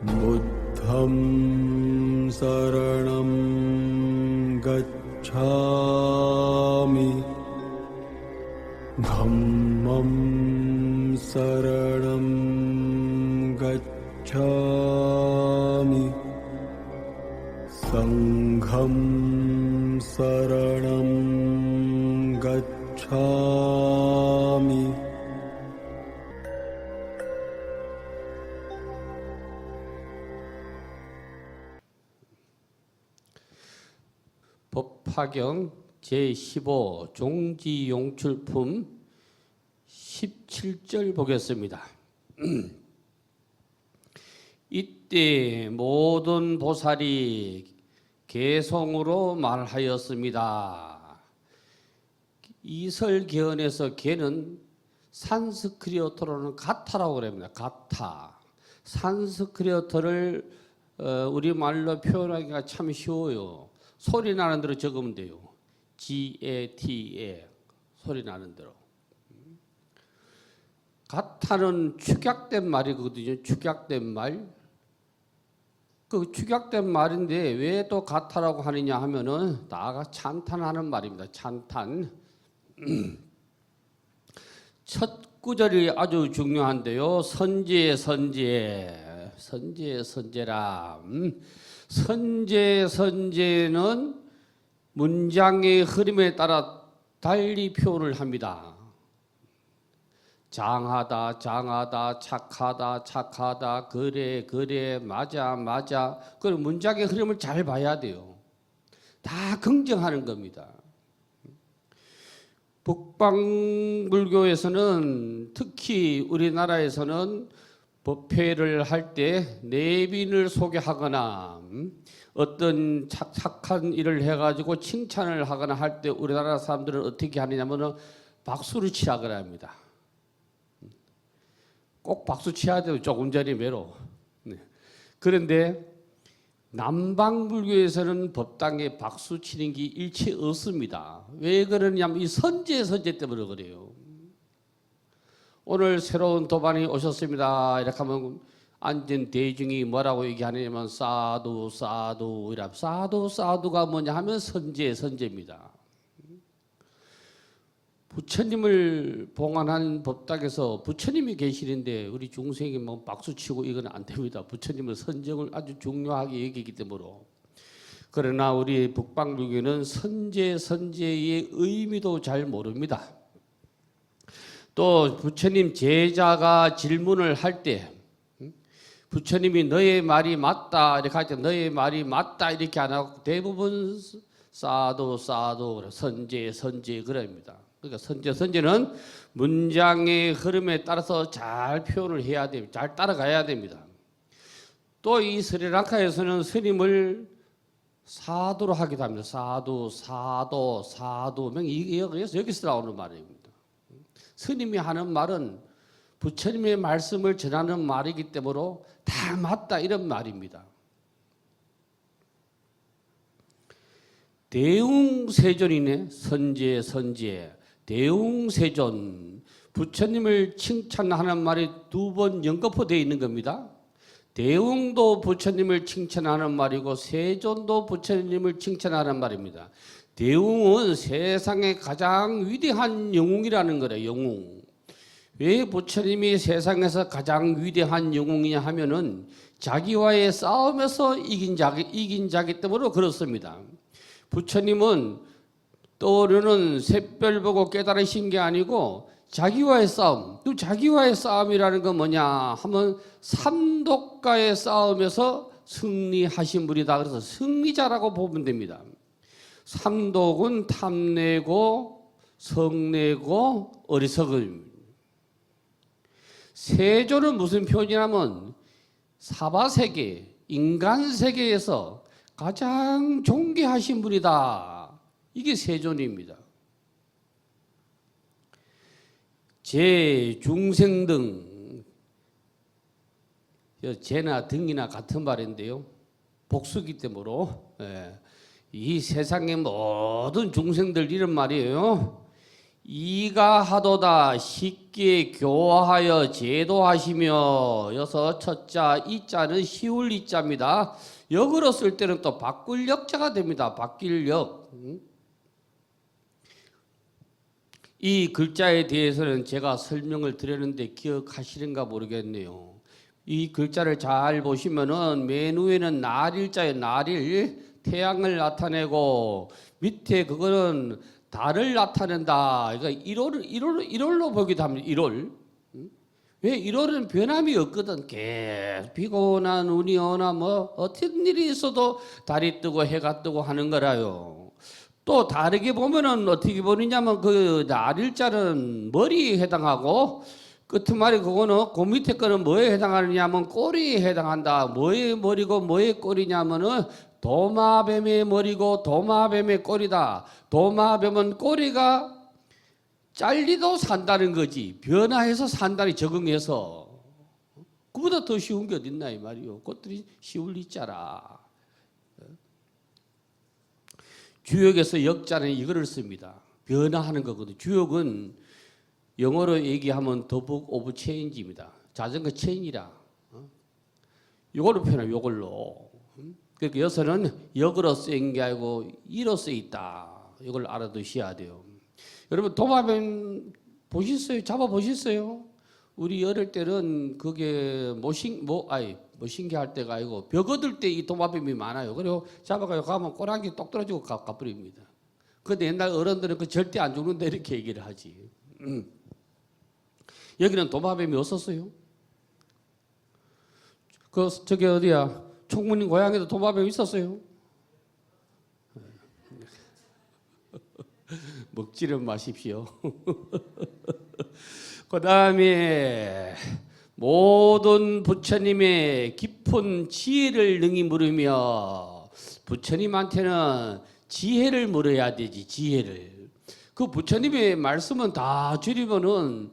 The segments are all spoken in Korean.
부द्धं शरणं गच्छामि धम्मं शरणं गच्छामि संघं शरणं गच्छामि 법화경 제15 종지용출품 17절 보겠습니다. 이때 모든 보살이 개성으로 말하였습니다. 이설계언에서 개는 산스크리어토로는 가타라고 그럽니다. 가타. 산스크리어토를 우리말로 표현하기가 참 쉬워요. 소리 나는 대로 적으면 돼요. G-A-T-A 소리 나는 대로. 가타는 축약된 말이거든요. 축약된 말. 그 축약된 말인데 왜 또 가타라고 하느냐 하면은 나아가 찬탄하는 말입니다. 찬탄. 첫 구절이 아주 중요한데요. 선제 선제 선제 선제라. 선제 선제는 문장의 흐름에 따라 달리 표현을 합니다. 장하다, 장하다, 착하다, 착하다, 그래, 그래, 맞아, 맞아. 그 문장의 흐름을 잘 봐야 돼요. 다 긍정하는 겁니다. 북방불교에서는 특히 우리나라에서는 법회를 할 때 내빈을 소개하거나 어떤 착한 일을 해가지고 칭찬을 하거나 할 때 우리나라 사람들은 어떻게 하느냐면은 박수를 치라고 합니다. 꼭 박수 쳐야 돼요. 조금 전에 매로. 그런데 남방불교에서는 법당에 박수 치는 게 일체 없습니다. 왜 그러냐면 이 선제 때문에 그래요. 오늘 새로운 도반이 오셨습니다. 이렇게 하면 앉은 대중이 뭐라고 얘기하냐면 사두 사두 이라 사두 사두가 뭐냐 하면 선제입니다. 부처님을 봉안한 법당에서 부처님이 계시는데 우리 중생이 뭐 박수치고 이건 안 됩니다. 부처님은 선정을 아주 중요하게 여기기 때문에. 그러나 우리 북방불교는 선제의 의미도 잘 모릅니다. 또 부처님 제자가 질문을 할 때 부처님이 너의 말이 맞다 이렇게 할 때 너의 말이 맞다 이렇게 안 하고 대부분 사도 선제 그럽니다. 그러니까 선제는 문장의 흐름에 따라서 잘 표현을 해야 됩니다. 잘 따라가야 됩니다. 또 이 스리랑카에서는 스님을 사도로 하기도 합니다. 사도. 여기서 나오는 말입니다. 스님이 하는 말은 부처님의 말씀을 전하는 말이기 때문에 다 맞다 이런 말입니다. 대웅세존이네. 선제. 대웅세존. 부처님을 칭찬하는 말이 두 번 연거푸되어 있는 겁니다. 대웅도 부처님을 칭찬하는 말이고 세존도 부처님을 칭찬하는 말입니다. 대웅은 세상의 가장 위대한 영웅이라는 거래요. 영웅. 왜 부처님이 세상에서 가장 위대한 영웅이냐 하면은 자기와의 싸움에서 이긴 자기 때문에 그렇습니다. 부처님은 떠오르는 샛별 보고 깨달으신 게 아니고 자기와의 싸움. 또 자기와의 싸움이라는 건 뭐냐 하면 삼독과의 싸움에서 승리하신 분이다. 그래서 승리자라고 보면 됩니다. 삼독은 탐내고 성내고 어리석음. 세조는 무슨 표현이냐면 사바세계, 인간세계에서 가장 존귀하신 분이다. 이게 세존입니다. 제, 중생 등, 제나 등이나 같은 말인데요. 복수기 때문에 이 세상의 모든 중생들 이런 말이에요. 이가 하도다 쉽게 교화하여 제도하시며. 여기서 첫자 이자는 쉬울 이자입니다. 역으로 쓸 때는 또 바꿀 역자가 됩니다. 바뀔 역. 이 글자에 대해서는 제가 설명을 드렸는데 기억하시는가 모르겠네요. 이 글자를 잘 보시면은 맨 위에는 날일자에 날일 태양을 나타내고 밑에 그거는 달을 나타낸다. 그러니까 1월로 보기도 합니다. 1월. 왜 1월은 변함이 없거든. 계속 비가 오나 눈이 오나 뭐 어떤 일이 있어도 달이 뜨고 해가 뜨고 하는 거라요. 또 다르게 보면은 어떻게 보느냐면 그 날일자는 머리에 해당하고 끝말이 그거는 그 밑에 거는 뭐에 해당하느냐면 꼬리에 해당한다. 뭐의 머리고 뭐의 꼬리냐면은 도마뱀의 머리고 도마뱀의 꼬리다. 도마뱀은 꼬리가 잘리도 산다는 거지. 변화해서 산다니 적응해서. 그보다 더 쉬운 게 어딨나 이 말이요. 그것들이 쉬울 리자라. 주역에서 역자는 이거를 씁니다. 변화하는 거거든. 주역은 영어로 얘기하면 the book of change입니다. 자전거 체인이라. 이걸로 표현해. 이걸로. 그러니까 여기서는 역으로 쓰인 게 아니고 이로 쓰여 있다. 이걸 알아두셔야 돼요. 여러분 도마뱀 보셨어요? 잡아 보셨어요? 우리 어릴 때는 그게 신기할 때가 아니고 벽 얻을 때 이 도마뱀이 많아요. 그리고 잡아가지고 가면 꼬랑지 똑 떨어지고 가버립니다. 근데 옛날 어른들은 그 절대 안 죽는다 이렇게 얘기를 하지. 여기는 도마뱀이 없었어요. 저기 어디야? 총무님 고향에도 도마뱀 있었어요. 먹지를 마십시오. 그 다음에 모든 부처님의 깊은 지혜를 능히 물으며. 부처님한테는 지혜를 물어야 되지. 지혜를. 그 부처님의 말씀은 다 줄이면은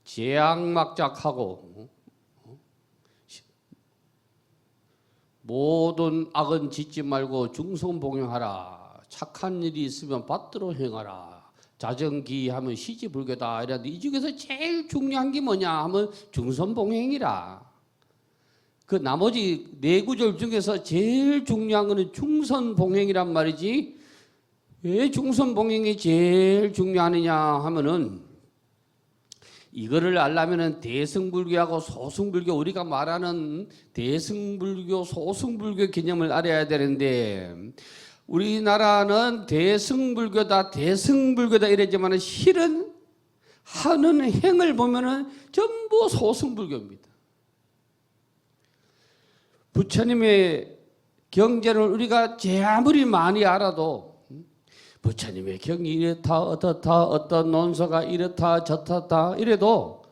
제약막작하고 모든 악은 짓지 말고 중성봉용하라. 착한 일이 있으면 받들어 행하라. 자정기하면 시지불교다. 이랬는데 이 중에서 제일 중요한 게 뭐냐 하면 중선봉행이라. 그 나머지 네 구절 중에서 제일 중요한 거는 중선봉행이란 말이지. 왜 중선봉행이 제일 중요하느냐 하면은 이거를 알려면은 대승불교하고 소승불교, 우리가 말하는 대승불교, 소승불교 개념을 알아야 되는데 우리나라는 대승불교다 이러지만은 실은 하는 행을 보면은 전부 소승불교입니다. 부처님의 경전을 우리가 아무리 많이 알아도 부처님의 경이 이렇다 어떻다 어떤 논서가 이렇다 저렇다 이래도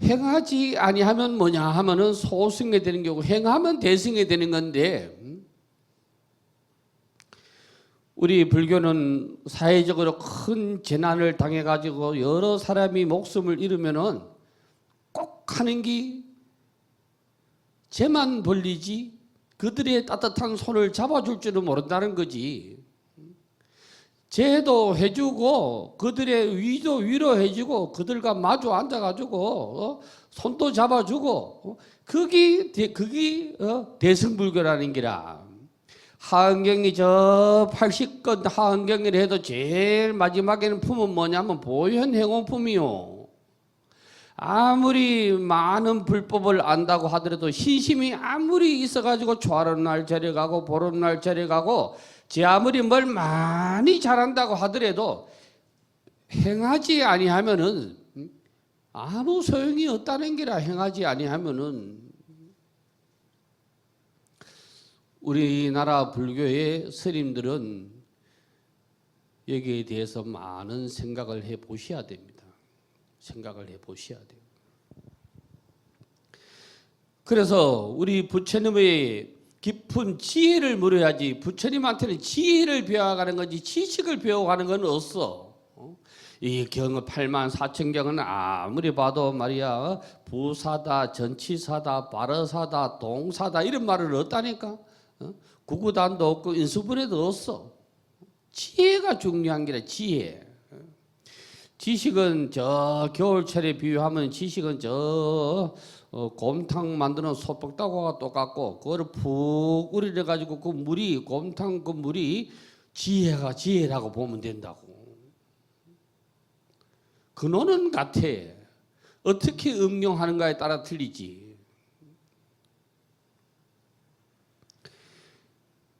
행하지 아니하면 뭐냐 하면은 소승에 되는 경우, 행하면 대승에 되는 건데 우리 불교는 사회적으로 큰 재난을 당해가지고 여러 사람이 목숨을 잃으면은 꼭 하는 게 죄만 벌리지 그들의 따뜻한 손을 잡아줄 줄은 모른다는 거지. 죄도 해주고 그들의 위도 위로해주고 그들과 마주 앉아가지고 손도 잡아주고 그게 대승불교라는 기라. 하은경이 저 80건 하은경을 해도 제일 마지막에는 품은 뭐냐면 보현행원품이요. 아무리 많은 불법을 안다고 하더라도 신심이 아무리 있어가지고 초하는 날 절에 가고 보는 날 절에 가고 제 아무리 뭘 많이 잘한다고 하더라도 행하지 아니하면은 아무 소용이 없다는 게라. 행하지 아니하면은 우리나라 불교의 스님들은 여기에 대해서 많은 생각을 해 보셔야 됩니다. 생각을 해 보셔야 돼요. 그래서 우리 부처님의 깊은 지혜를 물어야지. 부처님한테는 지혜를 배워가는 거지 지식을 배워가는 건 없어. 이 경은 84,000경은 아무리 봐도 말이야 부사다, 전치사다, 발어사다, 동사다 이런 말은 없다니까. 구구단도 없고 인수분해도 없어. 지혜가 중요한 게 아니라 지혜. 지식은 저 겨울철에 비유하면 지식은 저 곰탕 만드는 소떡다구와 똑같고 그거를 푹 우려내 가지고 그 물이 곰탕 그 물이 지혜가 지혜라고 보면 된다고. 근원은 같아. 어떻게 응용하는가에 따라 틀리지.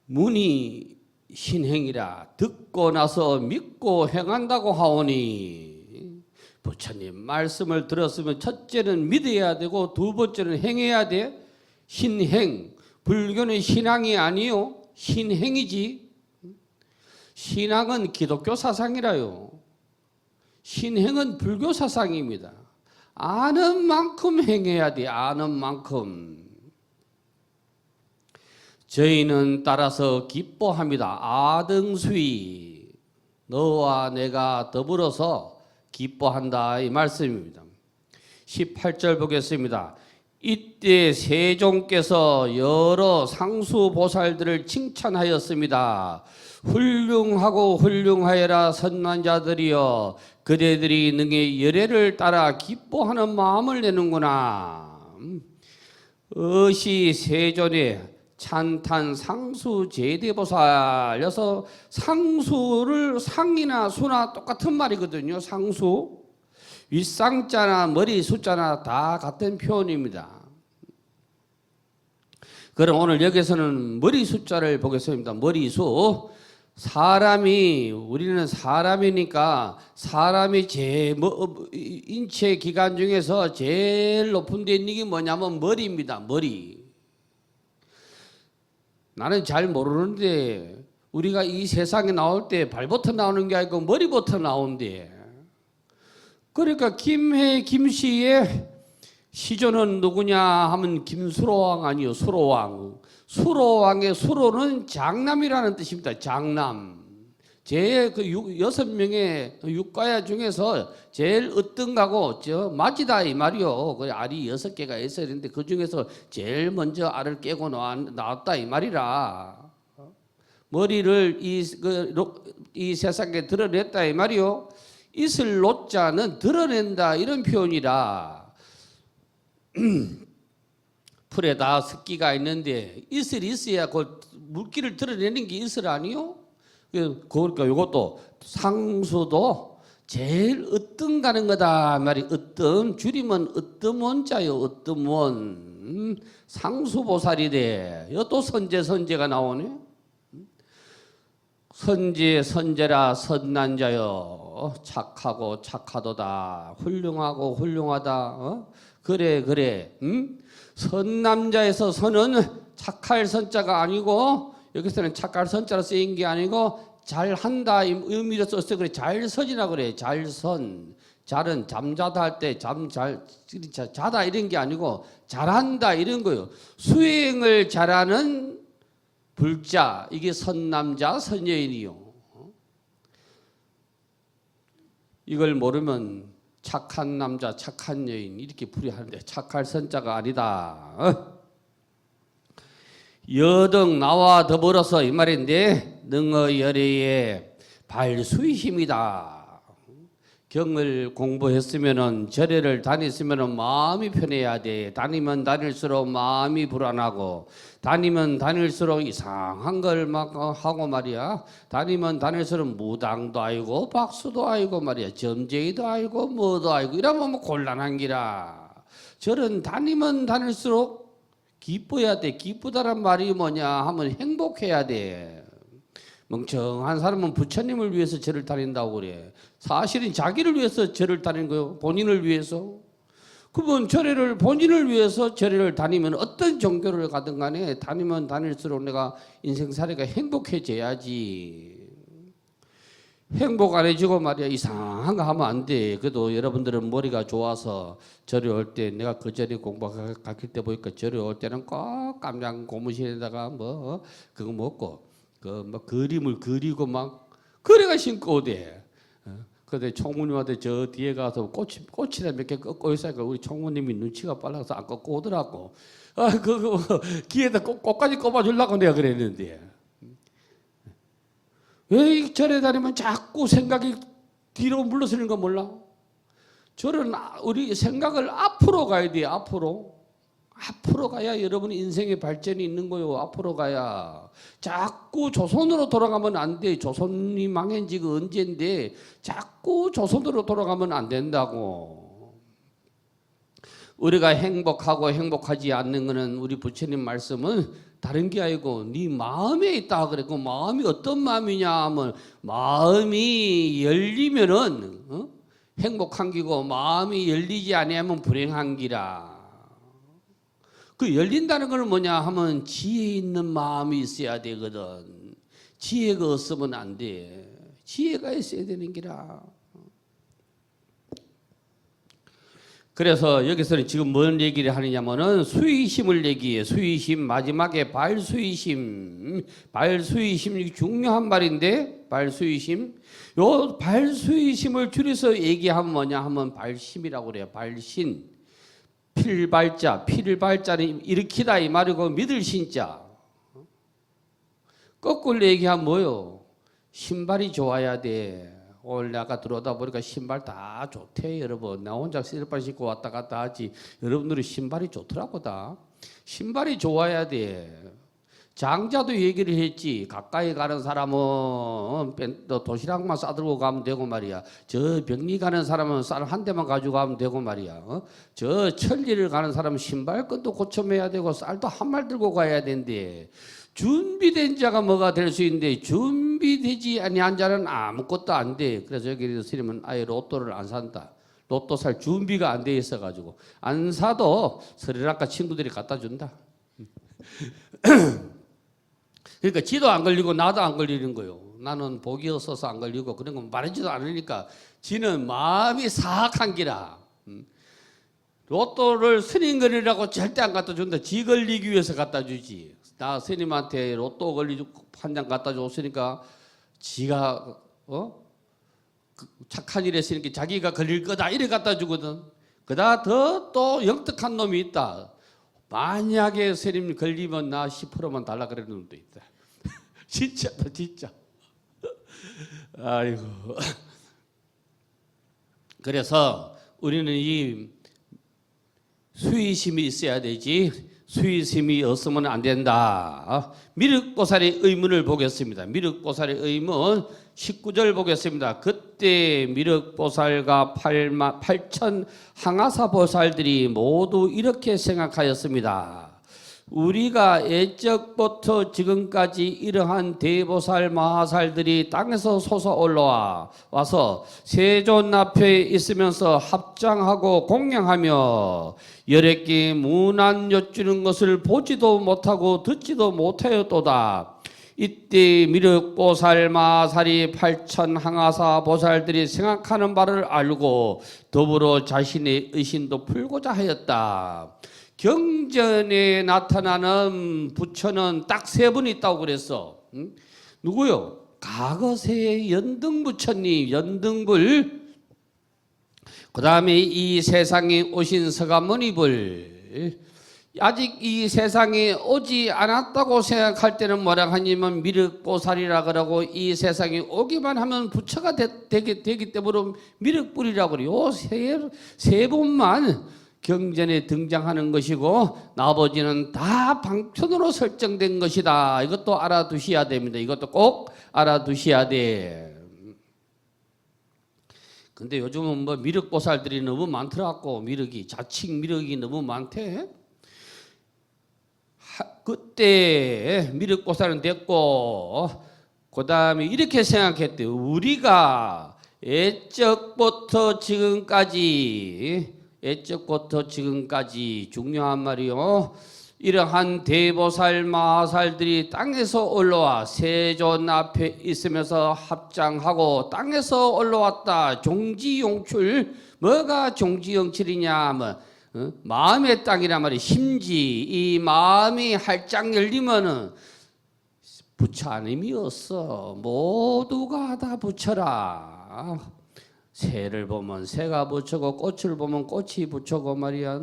문이 신행이라 듣고 나서 믿고 행한다고 하오니 부처님 말씀을 들었으면 첫째는 믿어야 되고 두 번째는 행해야 돼. 신행. 불교는 신앙이 아니요. 신행이지. 신앙은 기독교 사상이라요. 신행은 불교 사상입니다. 아는 만큼 행해야 돼. 아는 만큼. 저희는 따라서 기뻐합니다. 아등수이 너와 내가 더불어서 기뻐한다 이 말씀입니다. 18절 보겠습니다. 이때 세종께서 여러 상수보살들을 칭찬하였습니다. 훌륭하고 훌륭하여라 선난자들이여 그대들이 능히 열애를 따라 기뻐하는 마음을 내는구나. 어시 세존에 찬탄 상수 제대보살여서 상수를 상이나 수나 똑같은 말이거든요. 상수 윗상자나 머리 숫자나 다 같은 표현입니다. 그럼 오늘 여기서는 머리 숫자를 보겠습니다. 머리수. 사람이 우리는 사람이니까 사람이 인체 기관 중에서 제일 높은 데 있는 게 뭐냐면 머리입니다. 머리. 나는 잘 모르는데 우리가 이 세상에 나올 때 발부터 나오는 게 아니고 머리부터 나온대. 그러니까 김해 김씨의 시조는 누구냐 하면 김수로왕 아니요. 수로왕. 수로왕의 수로는 장남이라는 뜻입니다. 장남. 제 그 6명의 육가야 중에서 제일 으뜸가고 저 맞이다 이 말이요. 그 알이 6개가 있어야 되는데 그 중에서 제일 먼저 알을 깨고 나왔다 이 말이라. 머리를 이 세상에 드러냈다 이 말이요. 있을 노자는 드러낸다 이런 표현이라. 풀에다 습기가 있는데 이슬이 있어야 그 물기를 드러내는 게 이슬 아니요? 그러니까 이것도 상수도 제일 으뜸 가는 거다 말이. 으뜸 줄이면 으뜸원자요. 으뜸원. 상수보살이래. 이것도 선제가 나오네. 선제라 선난자요. 착하고 착하도다. 훌륭하고 훌륭하다. 그래. 선남자에서 선은 착할 선자가 아니고 여기서는 착할 선자로 쓰인 게 아니고 잘한다 의미로 썼어요. 그래 잘선이라 그래. 잘선. 잘은 잠자다 할 때 자다 이런 게 아니고 잘한다 이런 거요. 수행을 잘하는 불자 이게 선남자 선여인이요. 이걸 모르면 착한 남자, 착한 여인 이렇게 풀이하는데 착할 선자가 아니다. 여등 나와 더불어서 이 말인데 능어 열애의 발수의 힘이다. 경을 공부했으면은 절에를 다녔으면은 마음이 편해야 돼. 다니면 다닐수록 마음이 불안하고 다니면 다닐수록 이상한 걸 막 하고 말이야. 다니면 다닐수록 무당도 아니고 박수도 아니고 말이야. 점쟁이도 아니고 뭐도 아니고 이러면 뭐 곤란한 기라. 절은 다니면 다닐수록 기뻐야 돼. 기쁘다란 말이 뭐냐 하면 행복해야 돼. 멍청한 사람은 부처님을 위해서 절을 다닌다고 그래. 사실은 자기를 위해서 절을 다니는 거예요. 본인을 위해서. 그분 절에를 본인을 위해서 절에를 다니면 어떤 종교를 가든 간에 다니면 다닐수록 내가 인생살이가 행복해져야지. 행복 안 해지고 말이야 이상한 거 하면 안 돼. 그래도 여러분들은 머리가 좋아서 절에 올 때 내가 그 절에 공부 가길 때 보니까 절에 올 때는 꼭 깜장 고무신에다가 뭐 그거 먹고 그 막 그림을 그리고 막 그래가 신고 오대. 근데 총무님한테 저 뒤에 가서 꽃이나 몇 개 꺾고 있으니까 우리 총무님이 눈치가 빨라서 안 꺾고 오더라고. 귀에다 꽃까지 꼽아주려고 내가 그랬는데. 왜 절에 다니면 자꾸 생각이 뒤로 물러서는 거 몰라? 절은 우리 생각을 앞으로 가야 돼. 앞으로 가야 여러분 인생의 발전이 있는 거요. 앞으로 가야. 자꾸 조선으로 돌아가면 안 돼. 조선이 망한 지가 언젠데 자꾸 조선으로 돌아가면 안 된다고. 우리가 행복하고 행복하지 않는 것은 우리 부처님 말씀은 다른 게 아니고 네 마음에 있다 그랬고, 마음이 어떤 마음이냐 하면 마음이 열리면은 행복한 기고, 마음이 열리지 아니하면 불행한 기라. 그 열린다는 건 뭐냐 하면 지혜 있는 마음이 있어야 되거든. 지혜가 없으면 안 돼. 지혜가 있어야 되는 기라. 그래서 여기서는 지금 뭔 얘기를 하느냐면은 수의심을 얘기해. 수의심, 마지막에 발수의심. 발수의심이 중요한 말인데, 발수의심. 요 발수의심을 줄여서 얘기하면 뭐냐 하면 발심이라고 그래요. 발신. 필발자. 필발자는 일으키다 이 말이고, 믿을 신자. 거꾸로 얘기하면 뭐요? 신발이 좋아야 돼. 오늘 아까 들어오다 보니까 신발 다 좋대 여러분. 나 혼자 슬리퍼 신고 왔다 갔다 하지 여러분들이 신발이 좋더라고. 다 신발이 좋아야 돼. 장자도 얘기를 했지. 가까이 가는 사람은 도시락만 싸들고 가면 되고 말이야. 저 병리 가는 사람은 쌀 한 대만 가지고 가면 되고 말이야. 저 천리를 가는 사람은 신발끈도 고쳐매야 되고 쌀도 한 말 들고 가야 된대. 준비된 자가 뭐가 될 수 있는데 준비되지 아니한 자는 아무것도 안 돼. 그래서 여기 스님은 아예 로또를 안 산다. 로또 살 준비가 안 돼 있어가지고 안 사도 스리랑카 친구들이 갖다 준다. 그러니까 지도 안 걸리고 나도 안 걸리는 거요. 나는 복이 없어서 안 걸리고 그런 거 말하지도 않으니까 지는 마음이 사악한 기라. 로또를 스님거리라고 절대 안 갖다 준다. 지 걸리기 위해서 갖다 주지. 나 스님한테 로또 걸리고 한 장 갖다 줬으니까 지가 착한 일 했으니까 자기가 걸릴 거다 이래 갖다 주거든. 그다 더 또 영특한 놈이 있다. 만약에 스님 걸리면 나 10%만 달라 그러는 놈도 있다. 진짜다 진짜. 아이고. 그래서 우리는 이 수의심이 있어야 되지. 수의심이 없으면 안 된다. 미륵보살의 의문을 보겠습니다. 미륵보살의 의문 19절 보겠습니다. 그때 미륵보살과 8천 항아사보살들이 모두 이렇게 생각하였습니다. 우리가 예적부터 지금까지 이러한 대보살 마하살들이 땅에서 솟아 올라와 와서 세존 앞에 있으면서 합장하고 공양하며 여럿기 문안 여쭈는 것을 보지도 못하고 듣지도 못하였도다. 이때 미륵보살 마하살이 8천 항아사 보살들이 생각하는 바를 알고 더불어 자신의 의심도 풀고자 하였다. 경전에 나타나는 부처는 딱 세 분 있다고 그랬어. 누구요? 가거세의 연등부처님, 연등불. 그 다음에 이 세상에 오신 서가모니불. 아직 이 세상에 오지 않았다고 생각할 때는 뭐라 하냐면 미륵보살이라 그러고, 이 세상에 오기만 하면 부처가 되기 때문에 미륵불이라고 그래요. 요 세 분만 경전에 등장하는 것이고 나머지는 다 방편으로 설정된 것이다. 이것도 알아두셔야 됩니다. 이것도 꼭 알아두셔야 돼. 근데 요즘은 뭐 미륵보살들이 너무 많더라고. 미륵이 자칭 미륵이 너무 많대. 그때 미륵보살은 됐고 그 다음에 이렇게 생각했대. 우리가 예적부터 지금까지 중요한 말이요. 이러한 대보살 마하살들이 땅에서 올라와 세존 앞에 있으면서 합장하고 땅에서 올라왔다. 종지용출. 뭐가 종지용출이냐 하면 마음의 땅이란 말이에요. 심지 이 마음이 활짝 열리면은 부처 아님이 없어. 모두가 다 부처라. 새를 보면 새가 부처고 꽃을 보면 꽃이 부처고 말이야.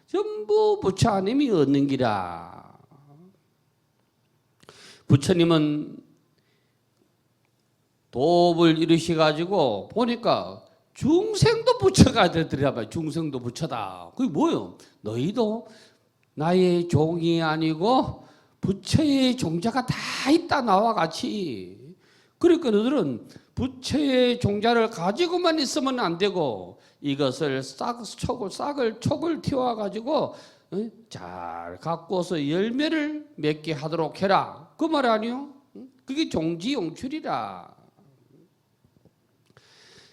전부 부처 아님이 없는 기라. 부처님은 도업을 이루시 가지고 보니까 중생도 부처가 되더라고요. 중생도 부처다. 그게 뭐요? 너희도 나의 종이 아니고 부처의 종자가 다 있다 나와 같이. 그러니까 너희들은 부처의 종자를 가지고만 있으면 안 되고 이것을 촉을 틔워 가지고 잘 갖고서 열매를 맺게 하도록 해라. 그 말 아니요? 그게 종지용출이라.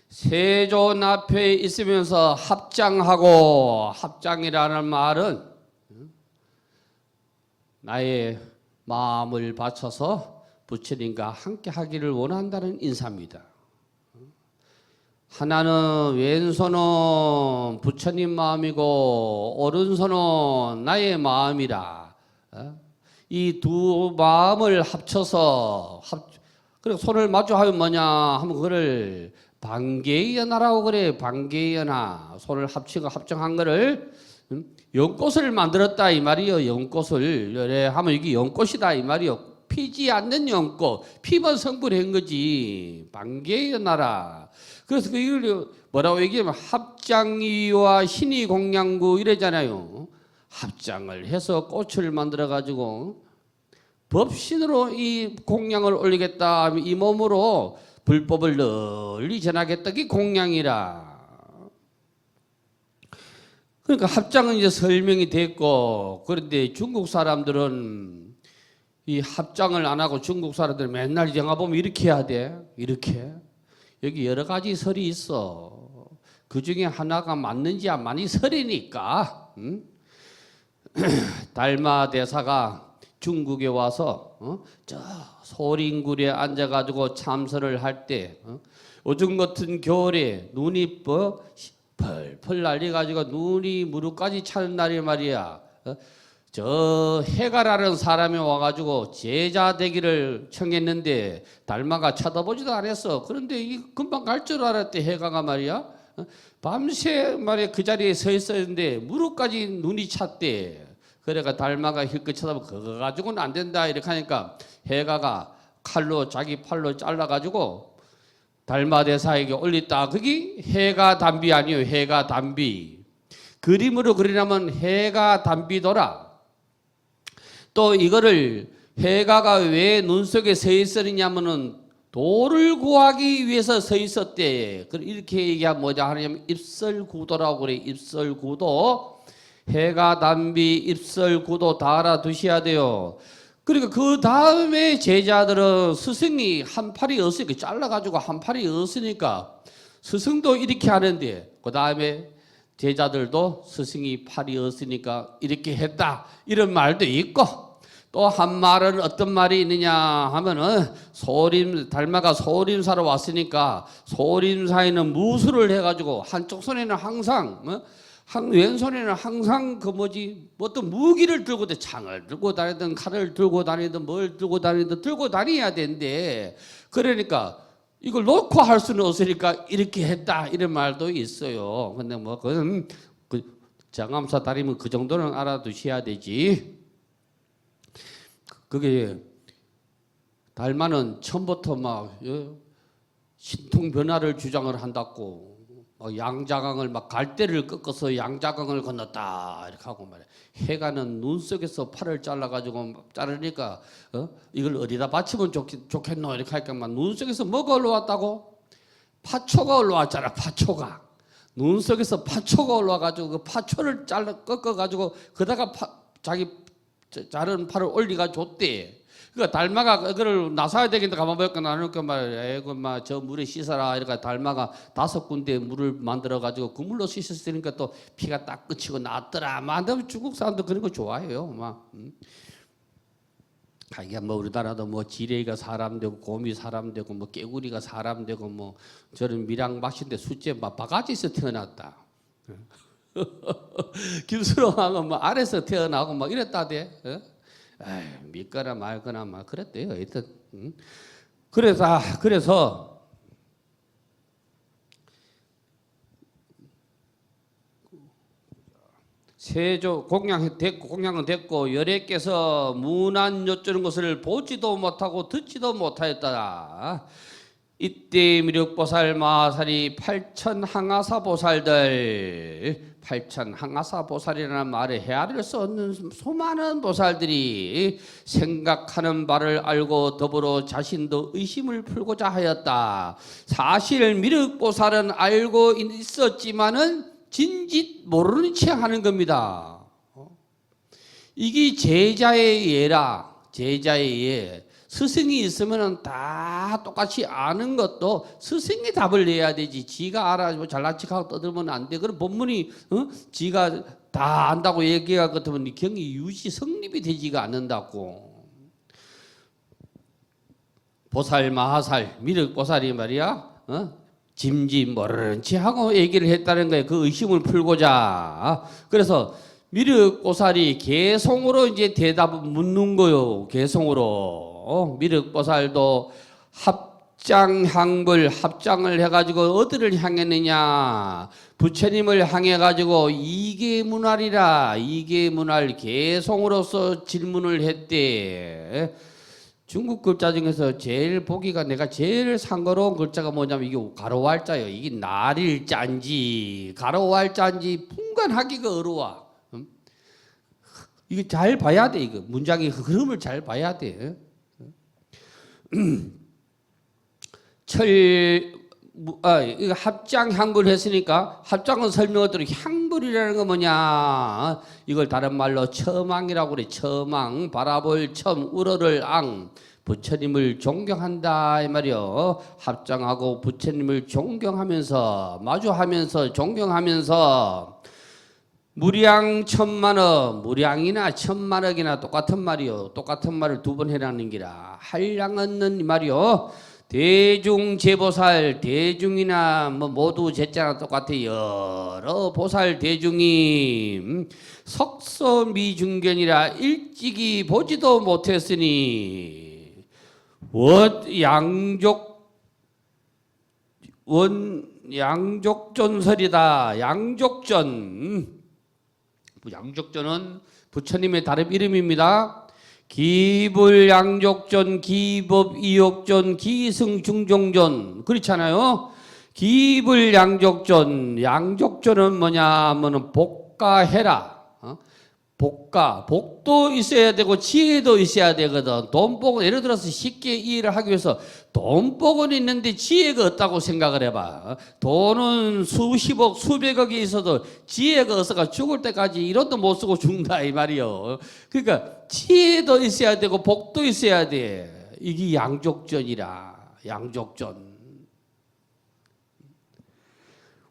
세존 앞에 있으면서 합장하고, 합장이라는 말은 나의 마음을 바쳐서 부처님과 함께 하기를 원한다는 인사입니다. 하나는 왼손은 부처님 마음이고 오른손은 나의 마음이라. 이 두 마음을 합쳐서 그리고 손을 마주하면 뭐냐 하면 그거를 반개연하라고 그래. 반개연하. 손을 합치고 합정한 거를 연꽃을 만들었다 이 말이요. 연꽃을 요래 하면 이게 연꽃이다 이 말이요. 피지 않는 연꽃, 피만 성분한 거지. 반개연하라. 그래서 이걸 뭐라고 얘기하면 합장이와 신이 공양구 이래잖아요. 합장을 해서 꽃을 만들어 가지고 법신으로 이 공양을 올리겠다. 이 몸으로 불법을 널리 전하겠다. 이 공양이라. 그러니까 합장은 이제 설명이 됐고, 그런데 중국 사람들은 이 합장을 안 하고 중국 사람들은 맨날 영화 보면 이렇게 해야 돼. 이렇게. 여기 여러 가지 설이 있어. 그 중에 하나가 맞는지 안 맞는지 설이니까. 달마 대사가 중국에 와서 저 소린굴에 앉아가지고 참선을 할 때 요즘 같은 겨울에 눈이 펄펄 날려가지고 눈이 무릎까지 차는 날이 말이야. 저 해가라는 사람이 와가지고 제자 되기를 청했는데 달마가 쳐다보지도 않았어. 그런데 이 금방 갈 줄 알았대. 해가가 말이야. 밤새 말이야 그 자리에 서 있었는데 무릎까지 눈이 찼대. 그래가 달마가 힐끗 쳐다보고 그거 가지고는 안 된다 이렇게 하니까 해가가 칼로 자기 팔로 잘라가지고 달마 대사에게 올렸다. 그게 해가 담비 아니에요. 해가 담비. 그림으로 그리려면 해가 담비더라. 또 이거를 해가가 왜 눈 속에 서 있었냐면은 도를 구하기 위해서 서 있었대. 이렇게 얘기하면 뭐냐 하냐면 입설구도라고 그래. 입설구도. 해가 담비 입설구도 다 알아두셔야 돼요. 그러니까 그 다음에 제자들은 스승이 한 팔이 없으니까 잘라가지고 한 팔이 없으니까 스승도 이렇게 하는데 그 다음에 제자들도 스승이 팔이 없으니까 이렇게 했다. 이런 말도 있고 또 한 말은 어떤 말이 있느냐 하면은 달마가 소림사로 왔으니까 소림사에는 무술을 해가지고 한쪽 손에는 항상 왼손에는 항상 어떤 무기를 들고 창을 들고 다니든 칼을 들고 다니든 뭘 들고 다니든 들고 다녀야 되는데 그러니까 이걸 놓고 할 수는 없으니까 이렇게 했다 이런 말도 있어요. 근데 뭐 그건 장암사 다리면 그 정도는 알아두셔야 되지. 그게 달마는 처음부터 막 신통 변화를 주장을 한다고 양자강을 막 갈대를 꺾어서 양자강을 건넜다 이렇게 하고 말이야. 해가는 눈 속에서 팔을 잘라가지고 자르니까 이걸 어디다 바치면 좋겠노 이렇게 하니까 막 눈 속에서 뭐가 올라왔다고? 파초가 올라왔잖아. 파초가 눈 속에서 파초가 올라와가지고 그 파초를 꺾어가지고 그다가 자기 자른 팔을 올리가 줬대. 그러니까 달마가 그걸 나서야 되겠는데 가만 보니까 나누니까 말이야. 저 물에 씻어라. 이러니까 달마가 5군데 물을 만들어 가지고 그 물로 씻었으니까 또 피가 딱 끝이고 낫더라. 중국 사람도 그런 거 좋아해요. 하기야 우리나라도 지레이가 사람 되고 곰이 사람 되고 깨구리가 사람 되고 저런 밀양밭인데 숫째 바가지에서 태어났다. 김수롱하고 아래서 태어나고 이랬다대. 믿거나 말거나 그랬대요. 하여튼 그래서 세조 공양은 됐고 열애께서 문안 여쭈는 것을 보지도 못하고 듣지도 못하였다. 이때 미륵보살 마하살이 8천 항아사 보살들, 8천 항아사 보살이라는 말에 헤아릴 수 없는 수많은 보살들이 생각하는 바를 알고 더불어 자신도 의심을 풀고자 하였다. 사실 미륵보살은 알고 있었지만은 진짓 모르는 체 하는 겁니다. 이게 제자의 예라. 제자의 예. 스승이 있으면 다 똑같이 아는 것도 스승이 답을 내야 되지. 지가 알아 잘난 척하고 떠들면 안 돼. 그럼 본문이 지가 다 안다고 얘기할 것 같으면 경이 유지 성립이 되지가 않는다고. 보살 마하살 미륵보살이 말이야. 짐짓 모르는 체 하고 얘기를 했다는 거예요. 그 의심을 풀고자. 그래서 미륵보살이 개송으로 이제 대답을 묻는 거요. 개송으로. 미륵보살도 합장향불 합장을 해가지고 어디를 향했느냐? 부처님을 향해가지고 이계문활이라 이계문활 개송으로서 질문을 했대. 중국 글자 중에서 제일 보기가 내가 제일 상거로운 글자가 뭐냐면 이게 가로왈자예요. 이게 날일자인지 가로왈자인지 분간하기가 어려워. 이거 잘 봐야 돼. 이거 문장의 흐름을 잘 봐야 돼. 이거 합장 향불 했으니까 합장은 설명하도록 향불이라는 거 뭐냐? 이걸 다른 말로 처망이라고 그래. 처망 바라볼 첨 우러를 앙 부처님을 존경한다 이 말이요. 합장하고 부처님을 존경하면서 마주하면서 존경하면서 무량 천만억, 무량이나 천만억이나 똑같은 말이요. 똑같은 말을 두 번 해라는 기라. 한량 얻는 말이요. 대중제보살, 대중이나 뭐 모두 제자나 똑같아. 여러 보살 대중이 석서미중견이라 일찍이 보지도 못했으니 양족전설이다. 양족전. 양족전은 부처님의 다른 이름입니다. 기불양족전, 기법이욕전, 기승중종전 그렇잖아요. 기불양족전, 양족전은 뭐냐 하면 복가해라. 복도 있어야 되고 지혜도 있어야 되거든. 돈복은 예를 들어서 쉽게 이해를 하기 위해서 돈복은 있는데 지혜가 없다고 생각을 해봐. 돈은 수십억 수백억이 있어도 지혜가 없어가 죽을 때까지 1원도 못 쓰고 죽는다 이 말이요. 그러니까 지혜도 있어야 되고 복도 있어야 돼. 이게 양족전이라. 양족전.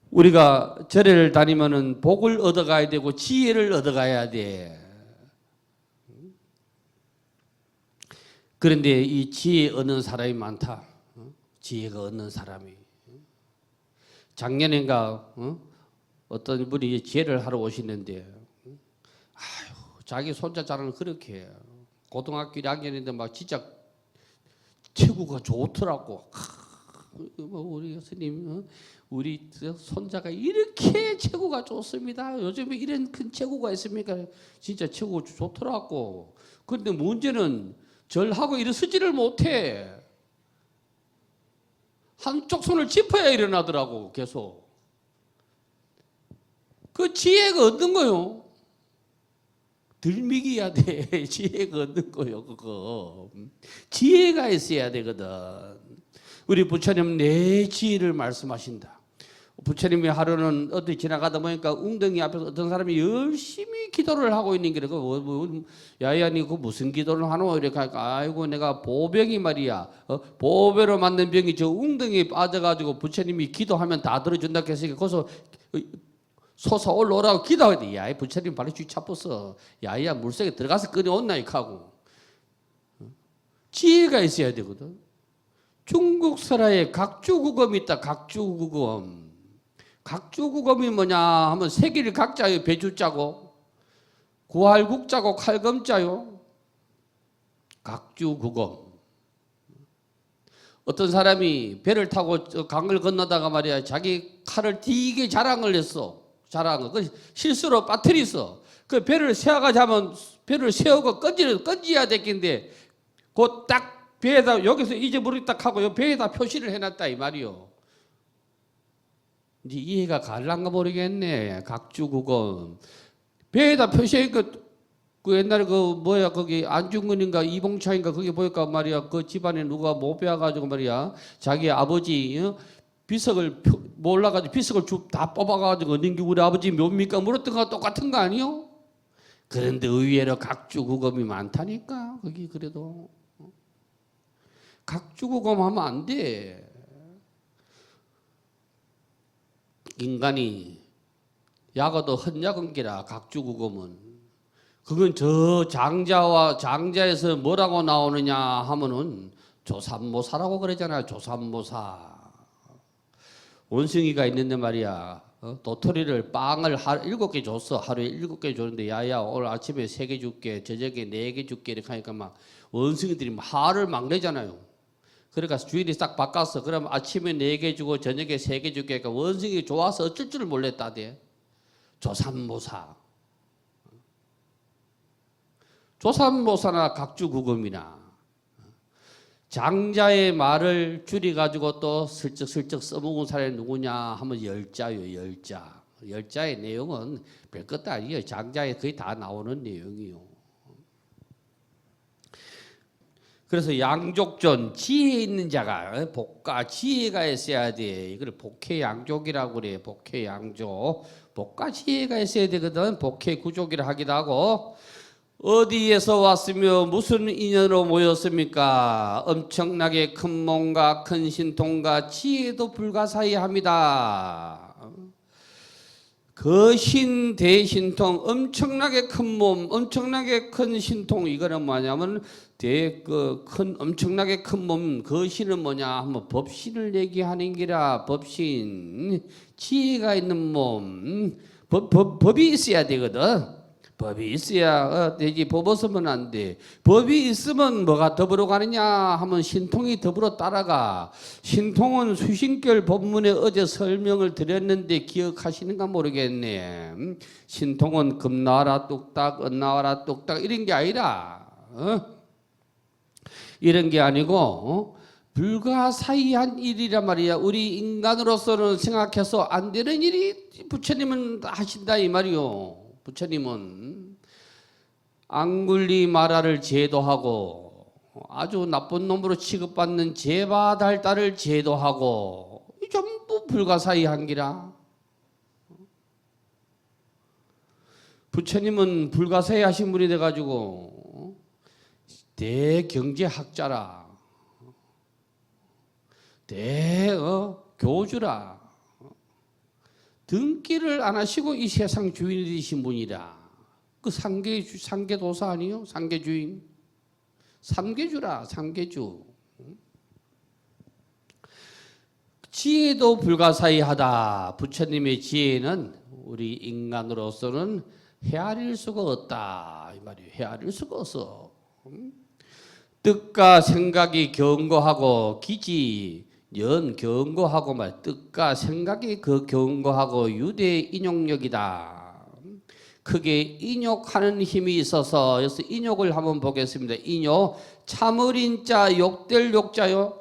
우리가 절에를 다니면은 복을 얻어가야 되고 지혜를 얻어가야 돼. 그런데 이 지혜 얻는 사람이 많다. 지혜가 얻는 사람이. 작년인가 어떤 분이 지혜를 하러 오시는데 자기 손자 자랑을 그렇게 해요. 고등학교 1학년인데 막 진짜 체구가 좋더라고. 우리 스님 우리 손자가 이렇게 체구가 좋습니다. 요즘에 이런 큰 체구가 있습니까? 진짜 체구 좋더라고. 그런데 문제는 절하고 일어서지를 못해. 한쪽 손을 짚어야 일어나더라고 계속. 그 지혜가 얻는 거요. 들미기야 돼. 지혜가 얻는 거요. 그거 지혜가 있어야 되거든. 우리 부처님 내 지혜를 말씀하신다. 부처님이 하루는 어디 지나가다 보니까 웅덩이 앞에서 어떤 사람이 열심히 기도를 하고 있는 게 야야니 그 무슨 기도를 하노? 이렇게 하니까 아이고 내가 보병이 말이야. 보배로 만든 병이 저 웅덩이에 빠져가지고 부처님이 기도하면 다 들어준다 했으니까 거기서 솟아 올라오라고 기도하더니 야 부처님 발로 쥐 차뻗어. 야야 물속에 들어가서 끓여온나 이렇게 하고. 지혜가 있어야 되거든. 중국 설화에 각주국엄이 있다. 각주국엄. 각주국엄이 뭐냐 하면 세길 각자요. 배주자고 구할국자고 칼검자요. 각주국엄. 어떤 사람이 배를 타고 강을 건너다가 말이야 자기 칼을 되게 자랑을 했어. 자랑을. 그 실수로 빠뜨렸어. 그 배를 세워가자면 배를 세우고 건져야 됐겠는데 곧 딱 배에다 여기서 잊어버렸다 하고 요 배에다 표시를 해놨다 이 말이요. 이제 이해가 갈란가 모르겠네. 각주국어 배에다 표시해 그 옛날에 그 뭐야 거기 안중근인가 이봉차인가 그게 보니까 말이야 그 집안에 누가 못 배워가지고 말이야 자기 아버지 비석을 몰라가지고 비석을 다 뽑아가지고 넘기 우리 아버지 뭡니까 물었던 거랑 똑같은 거 아니요? 그런데 의외로 각주국음이 많다니까 거기 그래도 각주국음 하면 안 돼. 인간이 약어도 헛약은기라 각주국음은 그건 저 장자에서 뭐라고 나오느냐 하면은 조삼모사라고 그러잖아요. 조삼모사. 원숭이가 있는데 말이야. 도토리를 빵을 7개 줬어. 하루에 7개 줬는데 야야 오늘 아침에 3개 줄게. 저녁에 4개 줄게. 이렇게 하니까 막 원숭이들이 화를 막 내잖아요. 그러니까 주인이 싹 바꿨어. 그럼 아침에 4개 주고 저녁에 3개 줄게. 그러니까 원숭이 좋아서 어쩔 줄 몰랐다대. 조삼모사. 조삼모사나 각주국음이나 장자의 말을 줄여가지고 또 슬쩍슬쩍 써먹은 사람이 누구냐 하면 열자요. 열자. 열자의 내용은 별것도 아니에요. 장자에 거의 다 나오는 내용이요. 그래서 양족존 지혜 있는 자가 복가 지혜가 있어야 돼. 이걸 복해양족이라고 그래. 복해양족. 복가 지혜가 있어야 되거든. 복해구족이라 하기도 하고. 어디에서 왔으며 무슨 인연으로 모였습니까? 엄청나게 큰 몸과 큰 신통과 지혜도 불가사의합니다. 거신 대신통 엄청나게 큰 몸, 엄청나게 큰 신통 이거는 뭐냐면 큰 엄청나게 큰 몸 거신은 뭐냐 하면 법신을 얘기하는 기라. 법신 지혜가 있는 몸 법이 있어야 되거든. 법이 있어야 되지. 법 없으면 안 돼. 법이 있으면 뭐가 더불어 가느냐 하면 신통이 더불어 따라가. 신통은 수신결 법문에 어제 설명을 드렸는데 기억하시는가 모르겠네. 신통은 금 나와라 뚝딱 은 나와라 뚝딱 이런 게 아니라 이런 게 아니고 불가사의한 일이란 말이야. 우리 인간으로서는 생각해서 안 되는 일이 부처님은 하신다 이 말이요. 부처님은 앙굴리마라를 제도하고 아주 나쁜 놈으로 취급받는 제바달다를 제도하고 전부 불가사의한 기라. 부처님은 불가사의하신 분이 돼가지고 대경제학자라. 대교주라. 등기를 안 하시고 이 세상 주인이 되신 분이라. 그 상계도사 아니요? 상계주인. 삼계주라. 상계주. 지혜도 불가사의하다. 부처님의 지혜는 우리 인간으로서는 헤아릴 수가 없다. 이 말이에요. 헤아릴 수가 없어. 뜻과 생각이 견고하고 기지 견고하고 말 뜻과 생각이 그 견고하고 유대 인욕력이다. 크게 인욕하는 힘이 있어서 그래서 인욕을 한번 보겠습니다. 인욕 참을인자 욕될 욕자요.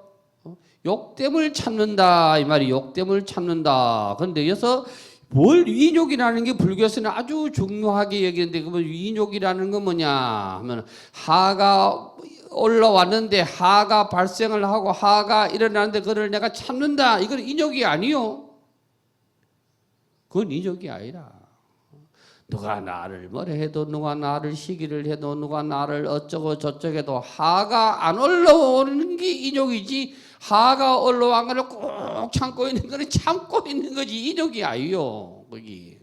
욕됨을 참는다 이 말이. 욕됨을 참는다. 그런데 여기서 뭘 인욕이라는 게 불교에서는 아주 중요하게 여기는데 그러면 인욕이라는 건 뭐냐 하면 하가 올라왔는데 하가 발생을 하고 하가 일어나는데 그걸 내가 참는다. 이건 인욕이 아니요. 그건 인욕이 아니라 누가 나를 뭐라 해도 누가 나를 시기를 해도 누가 나를 어쩌고 저쩌고 해도 하가 안 올라오는 게 인욕이지 하가 올라온 거를 꼭 참고 있는 거는 참고 있는 거지 인욕이 아니요. 거기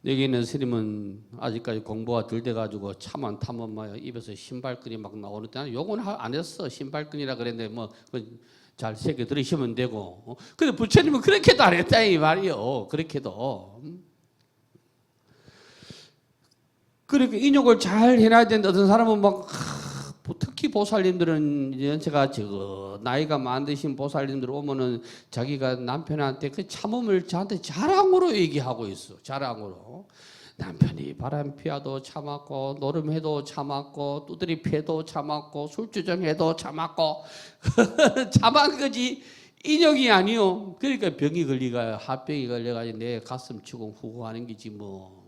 여기 있는 스님은 아직까지 공부가 덜 돼가지고 차만 타면 막 입에서 신발끈이 막 나오는데 요건 안 했어. 신발끈이라 그랬는데 뭐 잘 새겨 들으시면 되고. 근데 부처님은 그렇게도 안 했다 이 말이요. 그렇게도. 그러니까 인욕을 잘 해놔야 되는데 어떤 사람은 막 특히 보살님들은 연세가 나이가 많으신 보살님들 오면은 자기가 남편한테 그 참음을 저한테 자랑으로 얘기하고 있어. 자랑으로. 남편이 바람 피워도 참았고 노름해도 참았고 두드리 패도 참았고 술주정해도 참았고 참한 거지 인형이 아니요. 그러니까 병이 걸리가 합병이 걸려가지고 내 가슴 치고 후구하는 거지 뭐.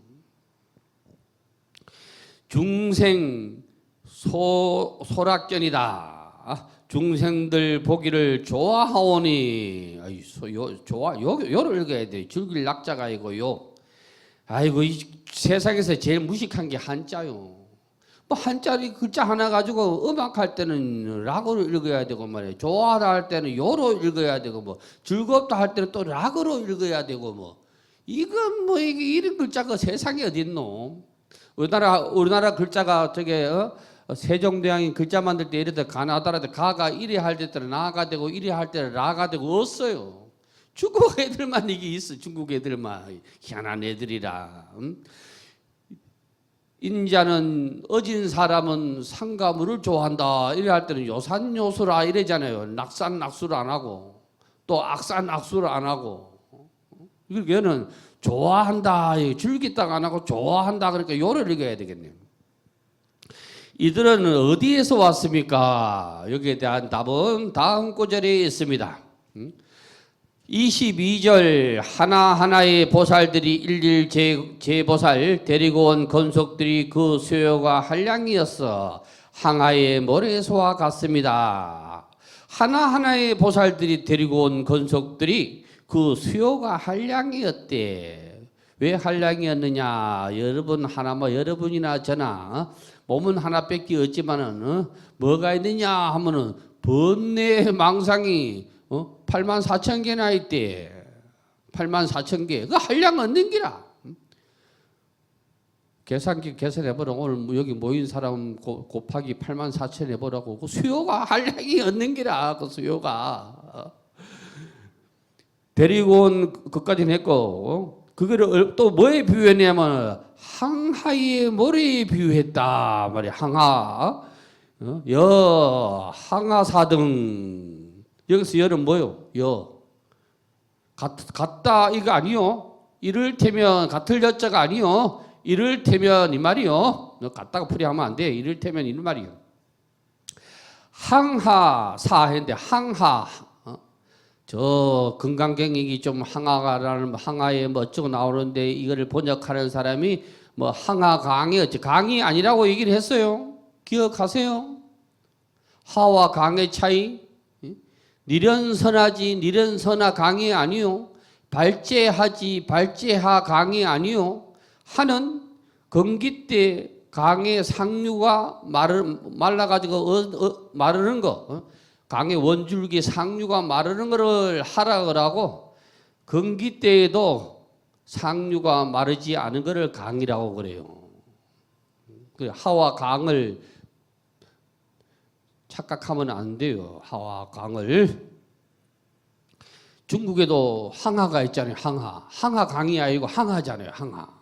중생 소락견이다. 중생들 보기를 좋아하오니. 요를 읽어야 돼. 즐길 낙자가 아니고요. 아이고 이 세상에서 제일 무식한 게 한자요. 뭐 한자리 글자 하나 가지고 음악할 때는 락으로 읽어야 되고 말이야. 좋아하다 할 때는 요로 읽어야 되고 뭐 즐겁다 할 때는 또 락으로 읽어야 되고 뭐 이건 뭐 이게 이런 글자가 세상에 어디 있노? 우리나라 글자가 저게 세종대왕이 글자 만들 때 이래도 가나다라도 가가 이래 할 때는 나가 되고 이래 할 때는 라가 되고 없어요. 중국 애들만 이게 있어. 중국 애들만 희한한 애들이라. 인자는 어진 사람은 상가물을 좋아한다. 이래 할 때는 요산요수라 이래잖아요. 낙산낙수를 안 하고 또 악산악수를 안 하고. 얘는 좋아한다. 즐기다가 안 하고 좋아한다. 그러니까 요를 읽어야 되겠네요. 이들은 어디에서 왔습니까? 여기에 대한 답은 다음 구절에 있습니다. 22절 하나하나의 보살들이 일일 제보살 데리고 온 건속들이 그 수요가 한량이었어 항하의 모래소와 같습니다. 하나하나의 보살들이 데리고 온 건속들이 그 수요가 한량이었대. 왜 한량이었느냐? 여러분 하나 뭐 여러분이나 저나 몸은 하나밖에 없지만은 뭐가 있느냐 하면은 번뇌 망상이 84,000개나 있대. 84,000개. 그 한량 얻는 기라. 계산기 계산해보라. 오늘 여기 모인 사람 곱하기 84,000 해보라고. 그 수요가 한량이 얻는 기라. 그 수요가. 데리고 온 것까지는 했고, 그거를 또 뭐에 비유했냐면 항하의 모래에 비유했다 말이야. 항하. 항하사등. 여기서 여는 뭐요? 같다 이거 아니요. 이를테면 같을 여자가 아니요. 이를테면 이 말이요. 너 같다가 풀이하면 안 돼. 이를테면 이 말이요. 항하사 했는데 항하. 저 금강경익이 좀 항하가라는 항하에 뭐 어쩌고 나오는데 이거를 번역하는 사람이 뭐 항하강이 어찌 강이 아니라고 얘기를 했어요. 기억하세요? 하와 강의 차이. 니련선하지 니련선하 강이 아니요. 발제하지 발제하 강이 아니요. 하는 건기 때 강의 상류가 말라가지고 마르는 거. 강의 원줄기 상류가 마르는 거를 하라 그러고 건기 때에도 상류가 마르지 않은 거를 강이라고 그래요. 하와 강을 착각하면 안 돼요. 하와 강을. 중국에도 항하가 있잖아요. 항하 강이 아니고 항하잖아요. 항하.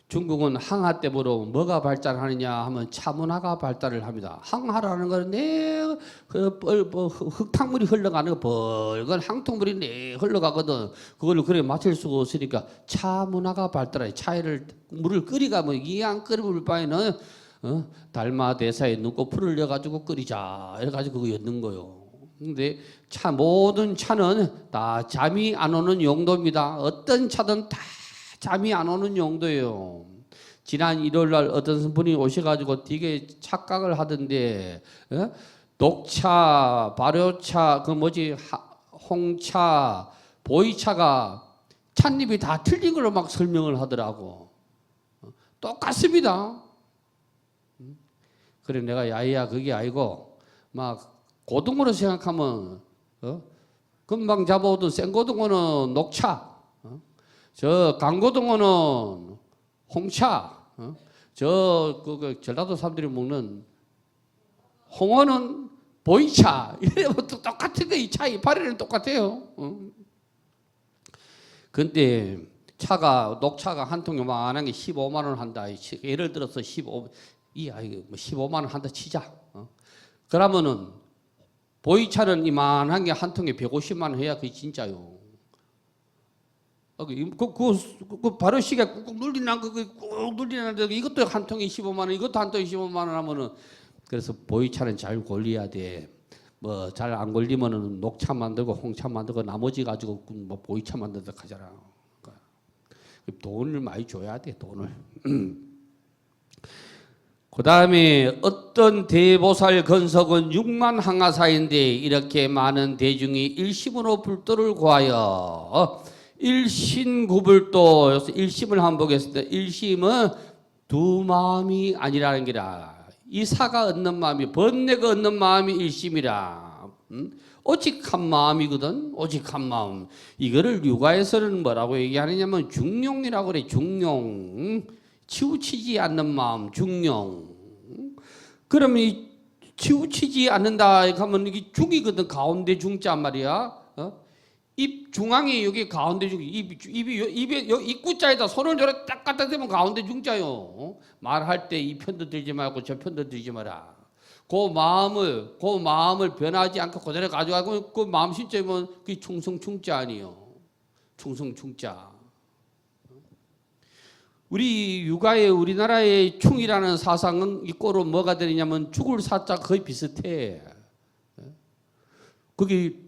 중국은 항하 때문에 뭐가 발달하느냐 하면 차문화가 발달을 합니다. 항하라는 거는 흙탕물이 흘러가는 거 벌건 항통물이 흘러가거든. 그걸 그래 맞출 수가 없으니까 차문화가 발달해. 차를 물을 끓이가면 이 안 끓일 바에는 달마대사에 눈꺼풀을 넣어가지고 끓이자 이래가지고 그거 였는 거요. 근데 모든 차는 다 잠이 안 오는 용도입니다. 어떤 차든 다 잠이 안 오는 용도예요. 지난 일요일날 어떤 분이 오셔가지고 되게 착각을 하던데 녹차, 발효차, 홍차, 보이차가 찻잎이 다 틀린 걸로 막 설명을 하더라고. 똑같습니다. 그래 내가 야야 그게 아니고 막 고등어로 생각하면 금방 잡아오던 생고등어는 녹차, 저 강고등어는 홍차, 그 전라도 사람들이 먹는 홍어는 보이차. 이래 똑같은 거 이 차이 발에는 똑같아요. 근데 녹차가 한 통에 요만한 게 15만 원 한다. 예를 들어서 15만 원 한다 치자. 그러면은 보이차는 이만한 게 한 통에 150만 원 해야 그게 진짜요. 그 바로 시계 꾹꾹 눌리는 꾹 눌리는 이것도 한 통에 15만 원, 이것도 한 통에 15만 원 하면은 그래서 보이차는 잘 걸려야 돼. 뭐 잘 안 걸리면은 녹차 만들고 홍차 만들고 나머지 가지고 뭐 보이차 만들다 하잖아. 그러니까 돈을 많이 줘야 돼, 돈을. 그 다음에 어떤 대보살 건석은 6만 항아사인데 이렇게 많은 대중이 일심으로 불도를 구하여 일신구불도 일심을 한번 보겠습니다. 일심은 두 마음이 아니라는 게라. 이 사가 얻는 마음이 번뇌가 얻는 마음이 일심이라. 오직 한 마음이거든. 오직 한 마음. 이거를 유가에서는 뭐라고 얘기하느냐면 중용이라고 그래. 중용. 치우치지 않는 마음. 중용. 그러면 이 치우치지 않는다 하면 이게 중이거든. 가운데 중자 말이야. 입 중앙이 여기 가운데 중. 입에 입구자에다 손을 저렇게 딱 갖다 대면 가운데 중자요. 말할 때 이 편도 들지 말고 저 편도 들지 마라. 그 마음을 변하지 않고 그대로 가져가고 그 마음 신자면 그게 충성충자 아니요. 충성충자. 우리나라의 충이라는 사상은 이꼬로 뭐가 되느냐면 죽을 사자 거의 비슷해. 거기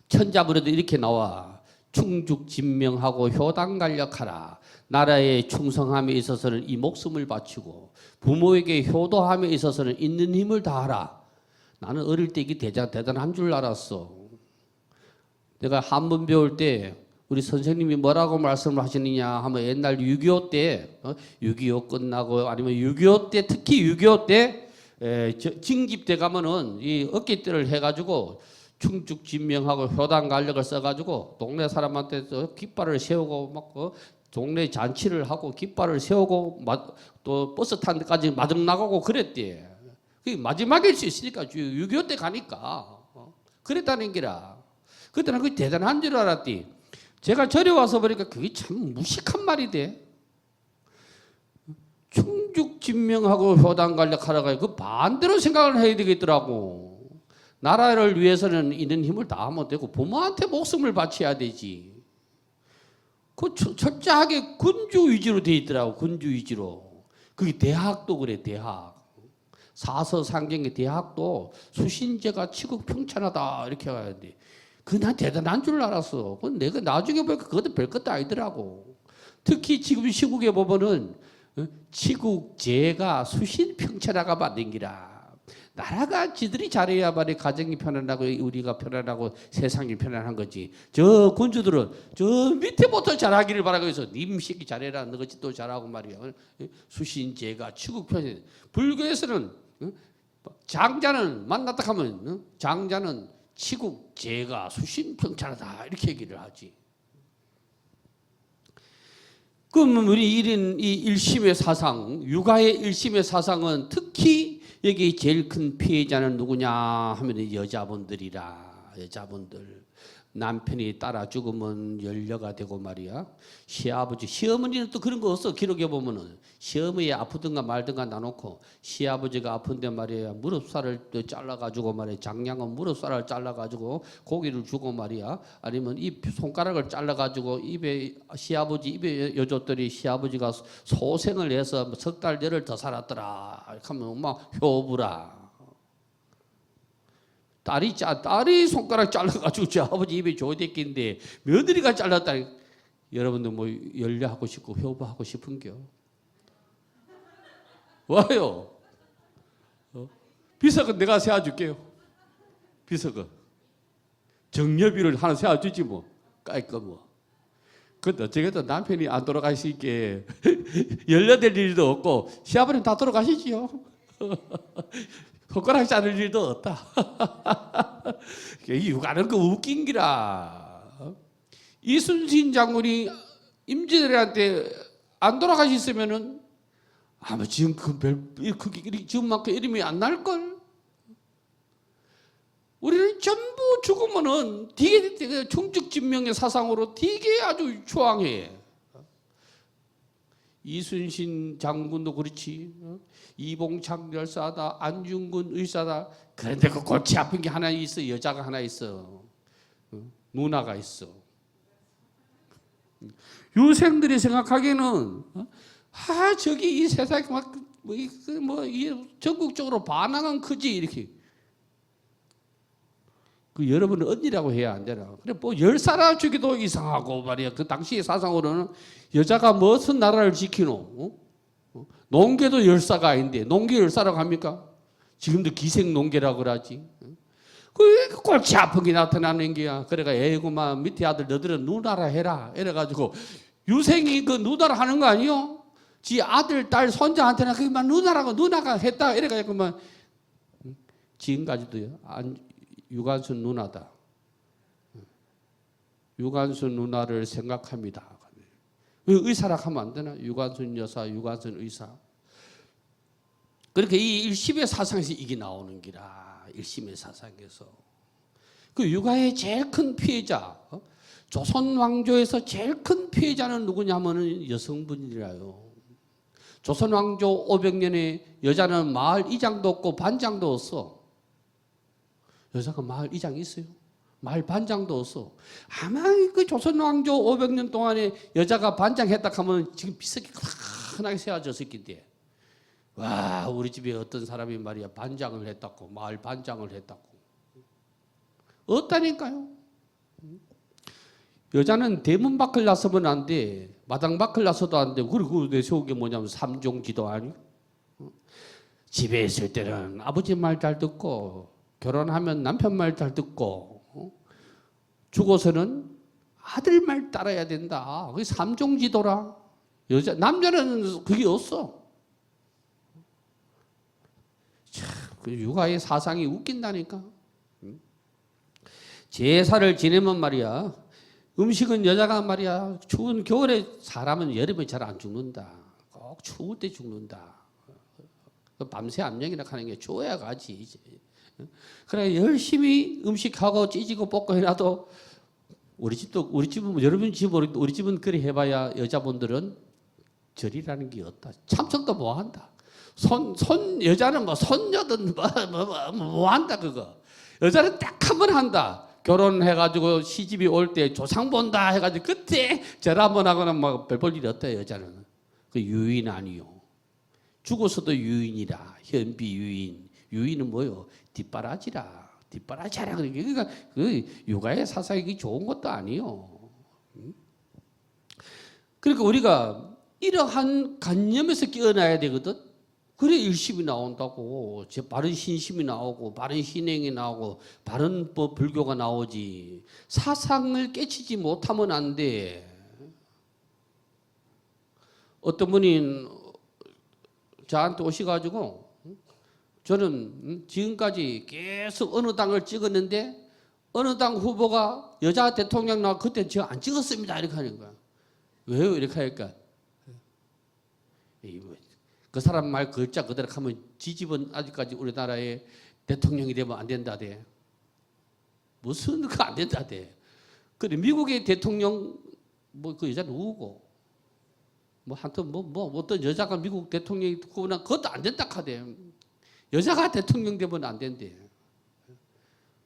천자문에도 이렇게 나와. 충죽진명하고 효당간력하라. 나라의 충성함에 있어서는 이 목숨을 바치고 부모에게 효도함에 있어서는 있는 힘을 다하라. 나는 어릴 때 이게 대단한 줄 알았어. 내가 한문 배울 때 우리 선생님이 뭐라고 말씀을 하시느냐 하면 옛날 6.25 때 6.25 끝나고 아니면 6.25 때 특히 6.25 때 징집대 가면은 이 어깨띠를 해가지고 충죽진명하고 효당간력을 써가지고 동네 사람한테 깃발을 세우고 막 동네 잔치를 하고 깃발을 세우고 또 버스 탄 데까지 마중 나가고 그랬대. 그게 마지막일 수 있으니까 6.25 때 가니까 그랬다는 게라. 그때는 그게 대단한 줄 알았디. 제가 절에 와서 보니까 그게 참 무식한 말이 돼. 충죽진명하고 효당간력하라가 그 반대로 생각을 해야 되겠더라고. 나라를 위해서는 있는 힘을 다하면 되고 부모한테 목숨을 바쳐야 되지. 그 철저하게 군주 위주로 돼 있더라고. 군주 위주로. 그게 대학도 그래. 대학. 사서상경의 대학도 수신제가 치국 평천하다 이렇게 해야 돼. 그난 대단한 줄 알았어. 그건 내가 나중에 보니까 그것도 별것도 아니더라고. 특히 지금 시국에 보면은 치국제가 수신평천하가 만든 기라. 나라가 지들이 잘해야 말이 가정이 편안하고 우리가 편안하고 세상이 편안한 거지. 저 군주들은 저 밑에부터 잘하기를 바라고 해서 님식이 잘해라 너같이 또 잘하고 말이야. 수신제가 치국편이. 불교에서는 장자는 만났다 하면 장자는 치국제가 수신평천하다 이렇게 얘기를 하지. 그러면 우리 이 일심의 사상, 육아의 일심의 사상은 특히 여기 제일 큰 피해자는 누구냐 하면 여자분들이라. 여자분들. 남편이 따라 죽으면 연려가 되고 말이야. 시아버지, 시어머니는 또 그런 거 없어. 기록에 보면은 시어머니 아프든가 말든가 나놓고 시아버지가 아픈데 말이야 무릎살을 잘라가지고 말이야 장량은 무릎살을 잘라가지고 고기를 주고 말이야. 아니면 이 손가락을 잘라가지고 입에 시아버지 입에 여줬더니 시아버지가 소생을 해서 석 달 열흘 더 살았더라. 이렇게 하면 막 효부라. 딸이 손가락 잘라가지고 제 아버지 입에 줘야 됐겠는데 며느리가 잘랐다. 여러분들 뭐 연려하고 싶고 효부하고 싶은겨? 와요. 비석은 내가 세워줄게요. 비석은 정려비를 하나 세워주지 뭐. 깔끔 뭐. 근데 어쨌든 남편이 안 돌아가시니까 연려될 일도 없고 시아버지는 다 돌아가시지요. 손가락 자를 일도 없다. 육아는 그 웃긴 기라. 이순신 장군이 임진왜란때 안 돌아가셨으면은 아마 지금 지금만큼 이름이 안 날 걸. 우리는 전부 죽으면은 되게 충죽진명의 사상으로 되게 아주 추앙해. 이순신 장군도 그렇지. 이봉창 열사다, 안중근 의사다. 그런데 그 골치 아픈 게 하나 있어. 여자가 하나 있어. 누나가 있어. 유생들이 생각하기에는 저기 이 세상에 전국적으로 반항은 크지 이렇게. 그 여러분은 언니라고 해야 안 되나? 그래 뭐 열사라 주기도 이상하고 말이야. 그 당시의 사상으로는 여자가 무슨 나라를 지키노? 농계도 열사가 아닌데 농계 열사라고 합니까? 지금도 기생 농계라고 그러지. 그 골치 아픈 게 나타나는 게야. 그래가 에고만 밑에 아들 너들은 누나라 해라. 이래가지고 유생이 그 누나라 하는 거 아니요? 지 아들 딸 손자한테는 그만 누나라고 누나가 했다. 이래가지고 막 지금까지도요. 유관순 누나다. 유관순 누나를 생각합니다. 의사라 하면 안 되나? 유관순 여사, 유관순 의사. 그렇게 이 일심의 사상에서 이게 나오는 기라. 일심의 사상에서. 그 육아의 제일 큰 피해자, 조선 왕조에서 제일 큰 피해자는 누구냐면은 여성분이라요. 조선 왕조 500년에 여자는 마을 이장도 없고 반장도 없어. 여자가 마을 이장이 있어요? 마을 반장도 없어. 아마 그 조선 왕조 500년 동안에 여자가 반장했다 하면 지금 비석이 크게 세워졌을 텐데. 와, 우리 집에 어떤 사람이 말이야 반장을 했다고, 마을 반장을 했다고. 없다니까요. 여자는 대문 밖을 나서면 안 돼. 마당 밖을 나서도 안 돼. 그리고 내세운 게 뭐냐면 삼종지도 아니요. 집에 있을 때는 아버지 말 잘 듣고, 결혼하면 남편 말 잘 듣고, 죽어서는 아들 말 따라야 된다. 그게 삼종지도라. 남자는 그게 없어. 참, 그 육아의 사상이 웃긴다니까. 제사를 지내면 말이야. 음식은 여자가 말이야. 추운 겨울에 사람은 여름에 잘 안 죽는다. 꼭 추울 때 죽는다. 밤새 암령이라 하는 게 추워야 가지. 이제. 그래 열심히 음식하고 찌지고 볶고 해놔도 우리 집은 여러분 집 모르겠는데 우리 집은 그래 해봐야 여자분들은 절이라는 게 없다. 참석도 뭐 한다. 여자는 뭐 손녀든 뭐 한다 그거. 여자는 딱 한 번 한다. 결혼해가지고 시집이 올 때 조상 본다 해가지고 그때 절 한번 하거나 뭐 별 볼 일이 없다 여자는. 그 유인 아니요. 죽어서도 유인이라. 현비 유인. 유인은 뭐요? 뒷바라지라. 뒷바라지라. 그러니까 그 육아의 사상이 좋은 것도 아니요. 그러니까 우리가 이러한 관념에서 깨어나야 되거든. 그래 일심이 나온다고. 바른 신심이 나오고 바른 신행이 나오고 바른 불교가 나오지. 사상을 깨치지 못하면 안 돼. 어떤 분이 저한테 오셔가지고 저는 지금까지 계속 어느 당을 찍었는데 어느 당 후보가 여자 대통령 나와 그때 제가 안 찍었습니다 이렇게 하는 거야. 왜요? 이렇게 하니까 그 사람 말 글자 그대로 하면 지집은 아직까지 우리나라의 대통령이 되면 안 된다대. 무슨 그거 안 된다대. 그래 미국의 대통령 뭐 그 여자 누구고 뭐 하여튼 뭐 어떤 여자가 미국 대통령이 되거나 그것도 안 된다 하대. 여자가 대통령 되면 안 된대.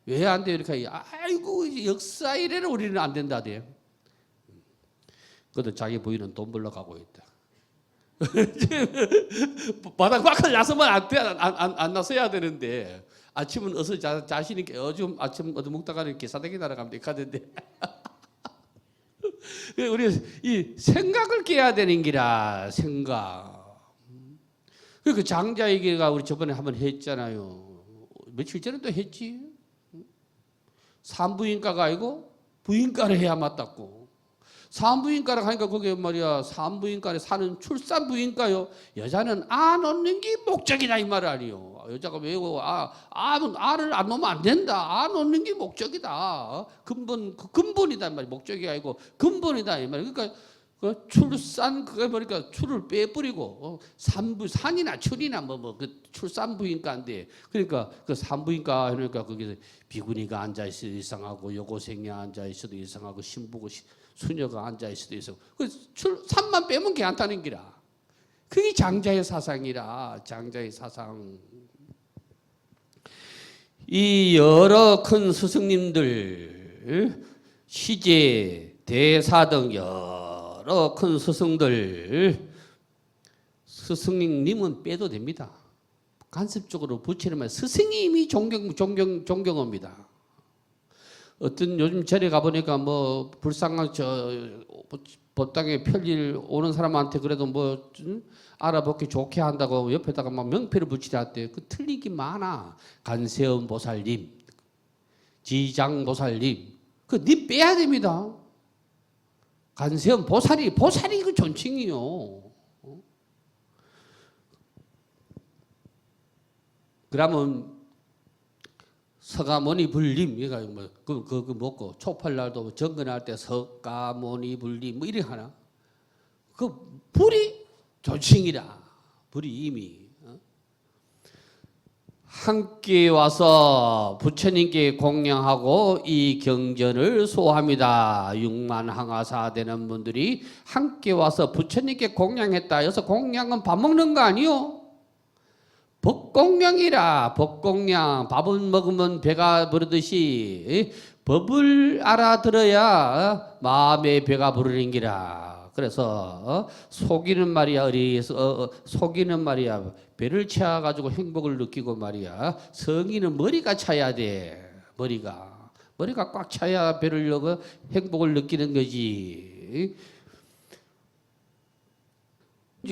왜 안 돼? 이렇게 아이고 역사 이래는 우리는 안 된다대. 그래도 자기 부인은 돈 벌러 가고 있다. 바닥 밖을 나서면 안 나서야 되는데 아침은 어서 자신이 요즘 아침 어디 먹다가는 기사대기 날아가면 되는데 우리 이 생각을 깨야 되는 기라 생각. 그 장자 얘기가 우리 저번에 한번 했잖아요. 며칠 전에 또 했지. 산부인과가 아니고 부인과를 해야 맞다고. 산부인과를 하니까 거기에 말이야 산부인과에 사는 출산부인과요. 여자는 안 얻는 게 목적이다 이 말 아니요. 여자가 왜고 알을 안 놓으면 안 된다. 안 얻는 게 목적이다. 근본이다 이 말이. 목적이 아니고 근본이다 이 말. 그러니까 그 출산 그게 뭐니까 출을 빼버리고 산이나 출이나 그 출산부인과인데 그러니까 그 산부인과 그러니까 거기서 비구니가 앉아 있어도 이상하고 여고생이 앉아 있어도 이상하고 신부고 수녀가 앉아 있어도 이상하고 그 산만 빼면 괜찮다는 기라. 그게 장자의 사상이라. 장자의 사상. 이 여러 큰 스승님들 시제 대사 등 여러 여러 큰 스승들, 스승님은 빼도 됩니다. 간섭적으로 부처님은 스승님이 존경합니다. 어떤 요즘 절에 가보니까 뭐 불쌍한 법당에 별일 오는 사람한테 그래도 뭐 알아보기 좋게 한다고 옆에다가 막 명패를 붙이려한테 그 틀린 게 많아. 간세음 보살님, 지장 보살님, 그 니 빼야 됩니다. 간세음 보살이 그 존칭이요. 그러면 서가모니 불림 이거 뭐 그 먹고 촉팔날도 정근할 때 서가모니 불림 뭐 이래 하나? 그 불이 존칭이라. 불이 이미 함께 와서 부처님께 공양하고 이 경전을 소합니다. 6만 항아사 되는 분들이 함께 와서 부처님께 공양했다. 여기서 공양은 밥 먹는 거 아니요? 법공양이라. 법공양. 밥은 먹으면 배가 부르듯이 법을 알아들어야 마음의 배가 부르는 기라. 그래서 속이는 말이야. 속이는 말이야. 배를 채워가지고 행복을 느끼고 말이야. 성의는 머리가 차야 돼. 머리가 꽉 차야 배를 넣고 행복을 느끼는 거지.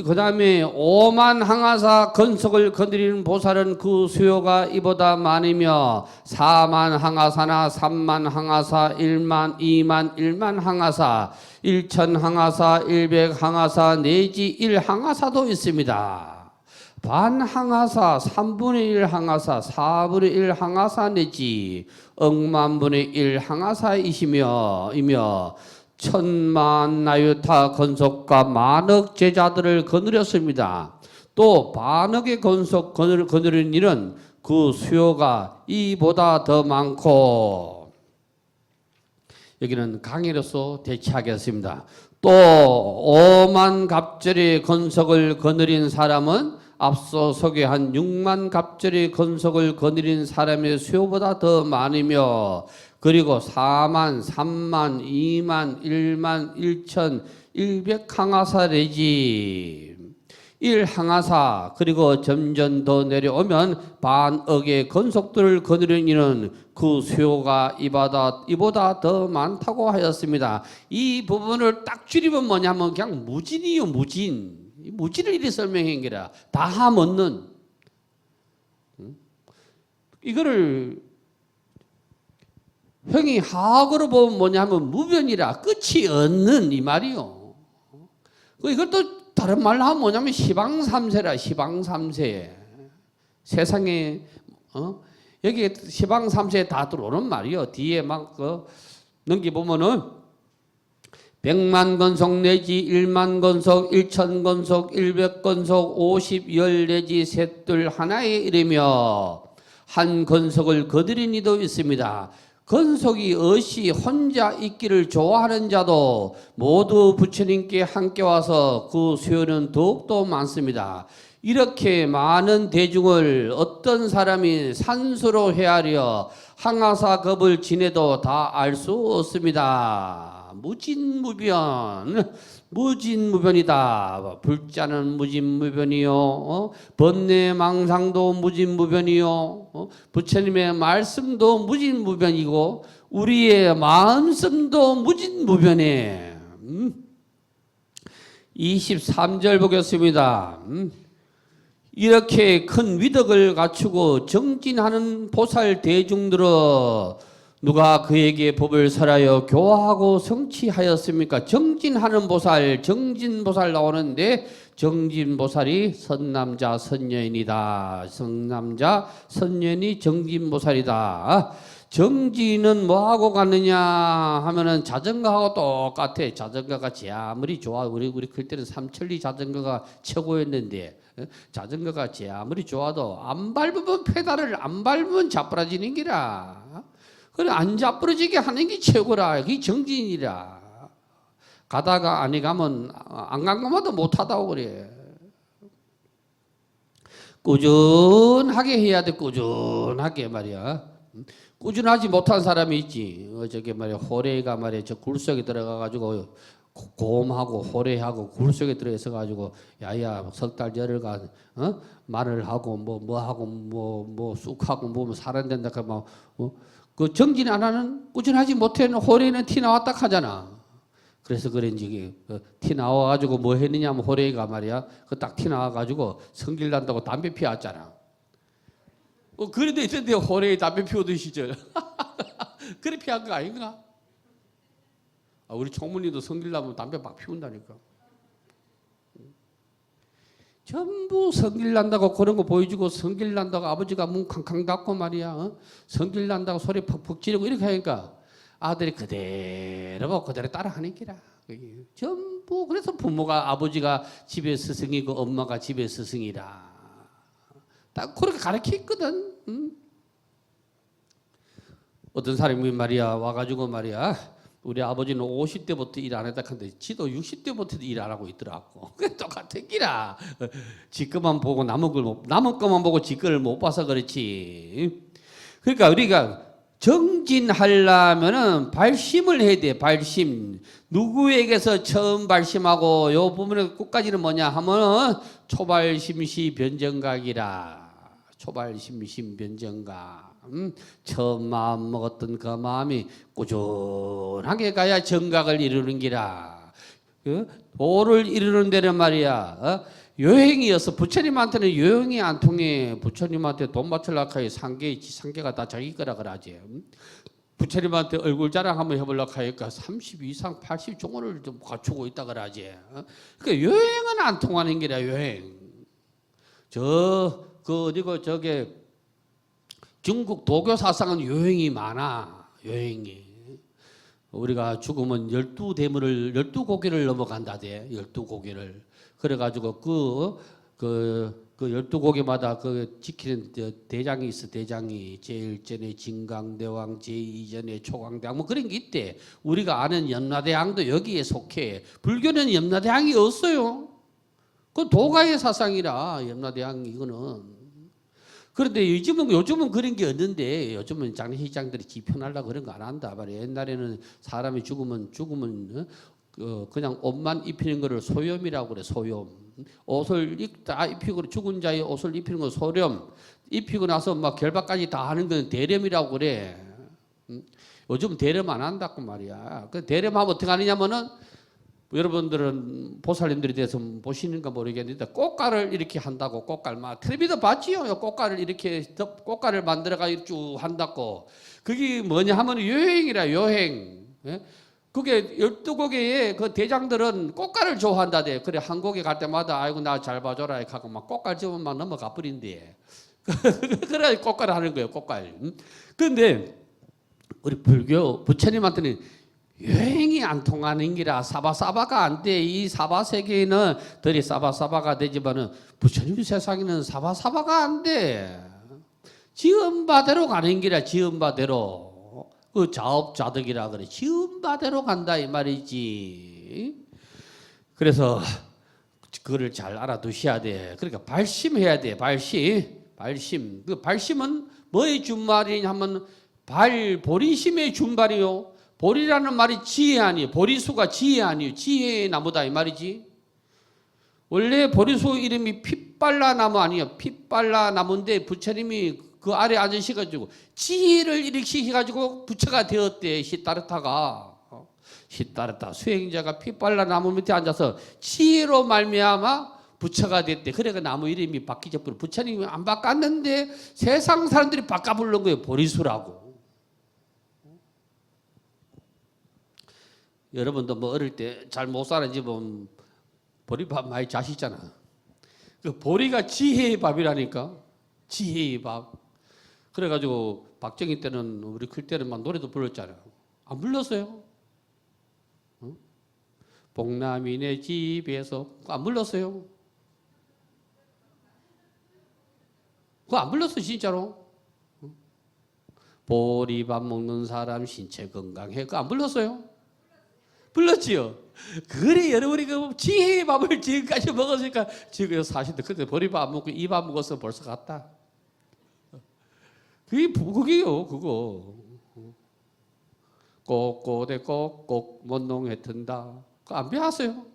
그 다음에 5만 항아사 건석을 건드리는 보살은 그 수요가 이보다 많으며 4만 항아사나 3만 항아사 1만 2만 1만 항아사 1천 항아사 100 항아사 내지 1 항아사도 있습니다. 반 항아사 3분의 1 항아사 4분의 1 항아사 내지 억만분의 1 항아사이시며 천만 나유타 건석과 만억 제자들을 거느렸습니다. 또 반억의 건석 거느린 일은 그 수요가 이보다 더 많고 여기는 강의로서 대체하겠습니다. 또 5만 갑절의 건석을 거느린 사람은 앞서 소개한 6만 갑절의 건석을 거느린 사람의 수요보다 더 많으며 그리고 4만, 3만, 2만, 1만, 1천, 100 항아사 내지 1 항아사 그리고 점점 더 내려오면 반억의 건석들을 거느리는 이는 그 수요가 이보다 더 많다고 하였습니다. 이 부분을 딱 줄이면 뭐냐면 그냥 무진이요. 무진을 이리 설명한 게라 다함 없는 이거를 형이 하악으로 보면 뭐냐면 무변이라 끝이 없는 이 말이요. 이것도 다른 말로 하면 뭐냐면 시방삼세라. 시방삼세 세상에 여기 시방삼세에 다 들어오는 말이요. 뒤에 막 넘기 보면은 100만 건석 내지 1만 건석 1천 건석 100 건석 50 열 내지 셋둘 하나에 이르며 한 건석을 거드린 이도 있습니다. 건석이 어시 혼자 있기를 좋아하는 자도 모두 부처님께 함께 와서 그 수요는 더욱더 많습니다. 이렇게 많은 대중을 어떤 사람이 산수로 헤아려 항아사급을 지내도 다 알 수 없습니다. 무진무변이다. 불자는 무진무변이요. 번뇌망상도 무진무변이요. 부처님의 말씀도 무진무변이고 우리의 마음씀도 무진무변해. 23절 보겠습니다. 이렇게 큰 위덕을 갖추고 정진하는 보살 대중들은 누가 그에게 법을 설하여 교화하고 성취하였습니까? 정진하는 보살, 정진보살 나오는데 정진보살이 선남자 선녀인이다. 선남자 선녀인이 정진보살이다. 정진은 뭐하고 갔느냐 하면은 자전거하고 똑같아. 자전거가 제 아무리 좋아 우리 클 때는 삼천리 자전거가 최고였는데 자전거가 제 아무리 좋아도 안 밟으면 페달을 안 밟으면 자빠라지는 기라. 그래 안 자빠라지게 하는 게 최고라. 그게 정진이라. 가다가 아니 가면 안 간 것마다 못하다고 그래. 꾸준하게 해야 돼. 꾸준하게 말이야. 꾸준하지 못한 사람이 있지. 저게 말이야 호래가 말이야 저 굴 속에 들어가 가지고 곰하고 호래하고 굴 속에 들어있어 가지고 야야 석 달 열흘간 마늘하고 뭐하고 뭐 쑥하고 뭐 살아낸다 그 정진 안 하는 꾸준하지 못하는 호래는 티 나왔다 하잖아. 그래서 그런지 티 나와 가지고 뭐 했느냐면 호래가 말이야 그 딱 티 나와 가지고 성질 난다고 담배 피웠잖아. 그런 데 있던데 호래에 담배 피우던 시절. 그래 피한 거 아닌가? 우리 총무님도 성질 나면 담배 막 피운다니까. 전부 성질 난다고 그런 거 보여주고 성질 난다고 아버지가 문 캉캉 닫고 말이야. 성질 난다고 소리 퍽퍽 지르고 이렇게 하니까 아들이 그대로 그대로 따라하는 기라. 전부 그래서 부모가 아버지가 집에 스승이고 엄마가 집에 스승이라. 딱 그렇게 가르쳤거든. 어떤 사람이 말이야 와가지고 말이야 우리 아버지는 50대부터 일 안 했다 한데 지도 60대부터도 일 안 하고 있더라고. 그게 똑같은 기라. 지 것만 보고 남은 것만 보고 지 거를 못 봐서 그렇지. 그러니까 우리가 정진하려면은 발심을 해야 돼. 발심. 누구에게서 처음 발심하고 요 부분의 끝까지는 뭐냐 하면은 초발심시 변정각이라. 초발심심 변정각. 처음 마음 먹었던 그 마음이 꾸준하게 가야 정각을 이루는 기라. 도를 이루는 데는 말이야. 여행이어서 부처님한테는 여행이 안 통해. 부처님한테 돈 바치려고 하니 상계가 다 자기 거라 그러지. 부처님한테 얼굴 자랑 한번 해보려고 하니까 30 이상 80 종원을 좀 갖추고 있다 그러지. 그러니까 여행은 안 통하는 기라 여행. 어디고 저게 중국 도교 사상은 요행이 많아. 요행이. 우리가 죽으면 12고개를 넘어간다대. 12고개를. 그래가지고 그 12고개마다 그 지키는 대장이 있어. 대장이. 제1전에 진강대왕, 제2전에 초강대왕 뭐 그런 게 있대. 우리가 아는 염라대왕도 여기에 속해. 불교는 염라대왕이 없어요. 그 도가의 사상이라 염라대왕 이거는. 그런데 요즘은 그런 게 없는데 요즘은 장례식장들이 지편하려고 그런 거 안 한다 말이야. 옛날에는 사람이 죽으면 그냥 옷만 입히는 거를 소염이라고 그래. 소염. 옷을 다 입히고 죽은 자의 옷을 입히는 거 소렴. 입히고 나서 막 결박까지 다 하는 건 대렴이라고 그래. 요즘 대렴 안 한다고 말이야. 그 대렴하면 어떻게 하느냐면은 여러분들은 보살님들에 대해서 보시는가 모르겠는데 꽃가를 이렇게 한다고. 꽃갈 막 텔레비도 봤지요. 꽃가를 이렇게 꽃가를 만들어가 쭉 한다고. 그게 뭐냐 하면 여행이라 여행. 예? 그게 12고개의 그 대장들은 꽃가를 좋아한다대. 그래 한국에 갈 때마다 아이고 나 잘 봐줘라 하고 막 꽃갈 집으면 막 넘어가 버린대. 그래 꽃가를 하는 거예요. 꽃갈. 그런데 우리 불교 부처님한테는 여행이 안 통하는 기라. 사바사바가 안 돼. 이 사바세계에는 덜이 사바사바가 되지만은 부처님 세상에는 사바사바가 안 돼. 지은바대로 가는 기라. 지은바대로. 그 자업자득이라 그래. 지은바대로 간다 이 말이지. 그래서 그거를 잘 알아두셔야 돼. 그러니까 발심해야 돼. 발심. 그 발심은 뭐의 준말이냐 하면 보리심의 준발이요. 보리라는 말이 지혜 아니에요. 보리수가 지혜 아니에요. 지혜의 나무다 이 말이지. 원래 보리수 이름이 핏발라 나무 아니에요. 핏발라 나무인데 부처님이 그 아래 앉으셔가지고 지혜를 일으키셔가지고 부처가 되었대. 시타르타가. 시타르타 수행자가 핏발라 나무 밑에 앉아서 지혜로 말미암아 부처가 됐대. 그래 그 나무 이름이 바뀌죠. 부처님이 안 바꿨는데 세상 사람들이 바꿔 부른 거예요. 보리수라고. 여러분도 뭐 어릴 때 잘 못 사는 집은 보리밥 많이 자시잖아. 그 보리가 지혜의 밥이라니까. 지혜의 밥. 그래가지고 박정희 때는 우리 클 때는 막 노래도 불렀잖아. 안 불렀어요? 어? 복남이네 집에서 안 불렀어요? 그거 안 불렀어 진짜로? 보리밥 먹는 사람 신체 건강해. 그거 안 불렀어요? 불렀지요. 그래 여러분이 그 지혜의 밥을 지금까지 먹었으니까 지금 40대 그때 보리밥 안 먹고 이 밥 먹어서 벌써 갔다. 그게요 그거. 꼭꼬대 꼭꼭 못농해 튼다. 안 배웠어요?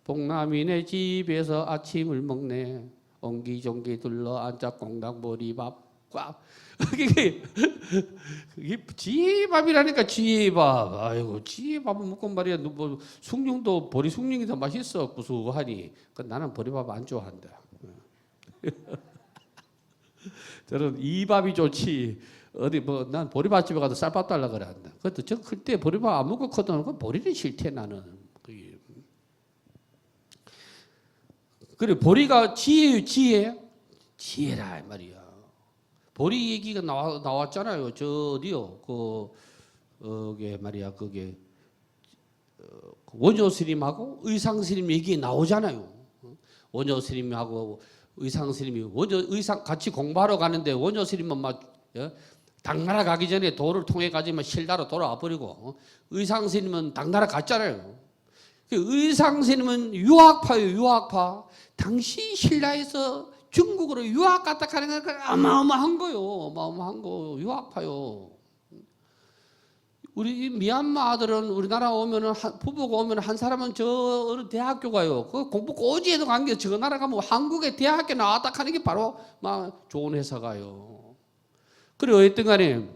복남이네 집에서 아침을 먹네. 옹기종기 둘러 앉아 꽁당머리밥 꽉. 이게 지혜 밥이라니까 지혜 밥. 아이고 지혜 밥을 먹고 말이야. 뭐 숭늉도 보리 숭늉이 더 맛있어 구수하니. 나는 보리밥 안 좋아한다. 저는 이 밥이 좋지. 어디 뭐 난 보리밥집에 가서 쌀밥 달라 그래 한다. 그것도 저 클 때 보리밥 안 먹고 커도 그 보리는 싫대 나는. 그래 보리가 지혜라 이 말이야. 보리 얘기가 나왔잖아요. 저 어디요? 그게 말이야. 그게 원효 스님하고 의상 스님 얘기 나오잖아요. 원효 스님하고 의상 스님이 의상 같이 공부하러 가는데 원효 스님은 막 당나라 가기 전에 도를 통해 가지만 실다로 돌아와 버리고 의상 스님은 당나라 갔잖아요. 의상 스님은 유학파예요. 유학파. 당시 신라에서 중국으로 유학 갔다 가는 거 어마어마한 거요. 어마어마한 거. 유학파요. 우리 미얀마 아들은 우리나라 오면은 부부가 오면 한 사람은 저 어느 대학교 가요. 그 공부 꼬지에도 관계 저 나라 가면 한국의 대학교 나왔다 하는 게 바로 막 좋은 회사 가요. 그리고 어쨌든 간에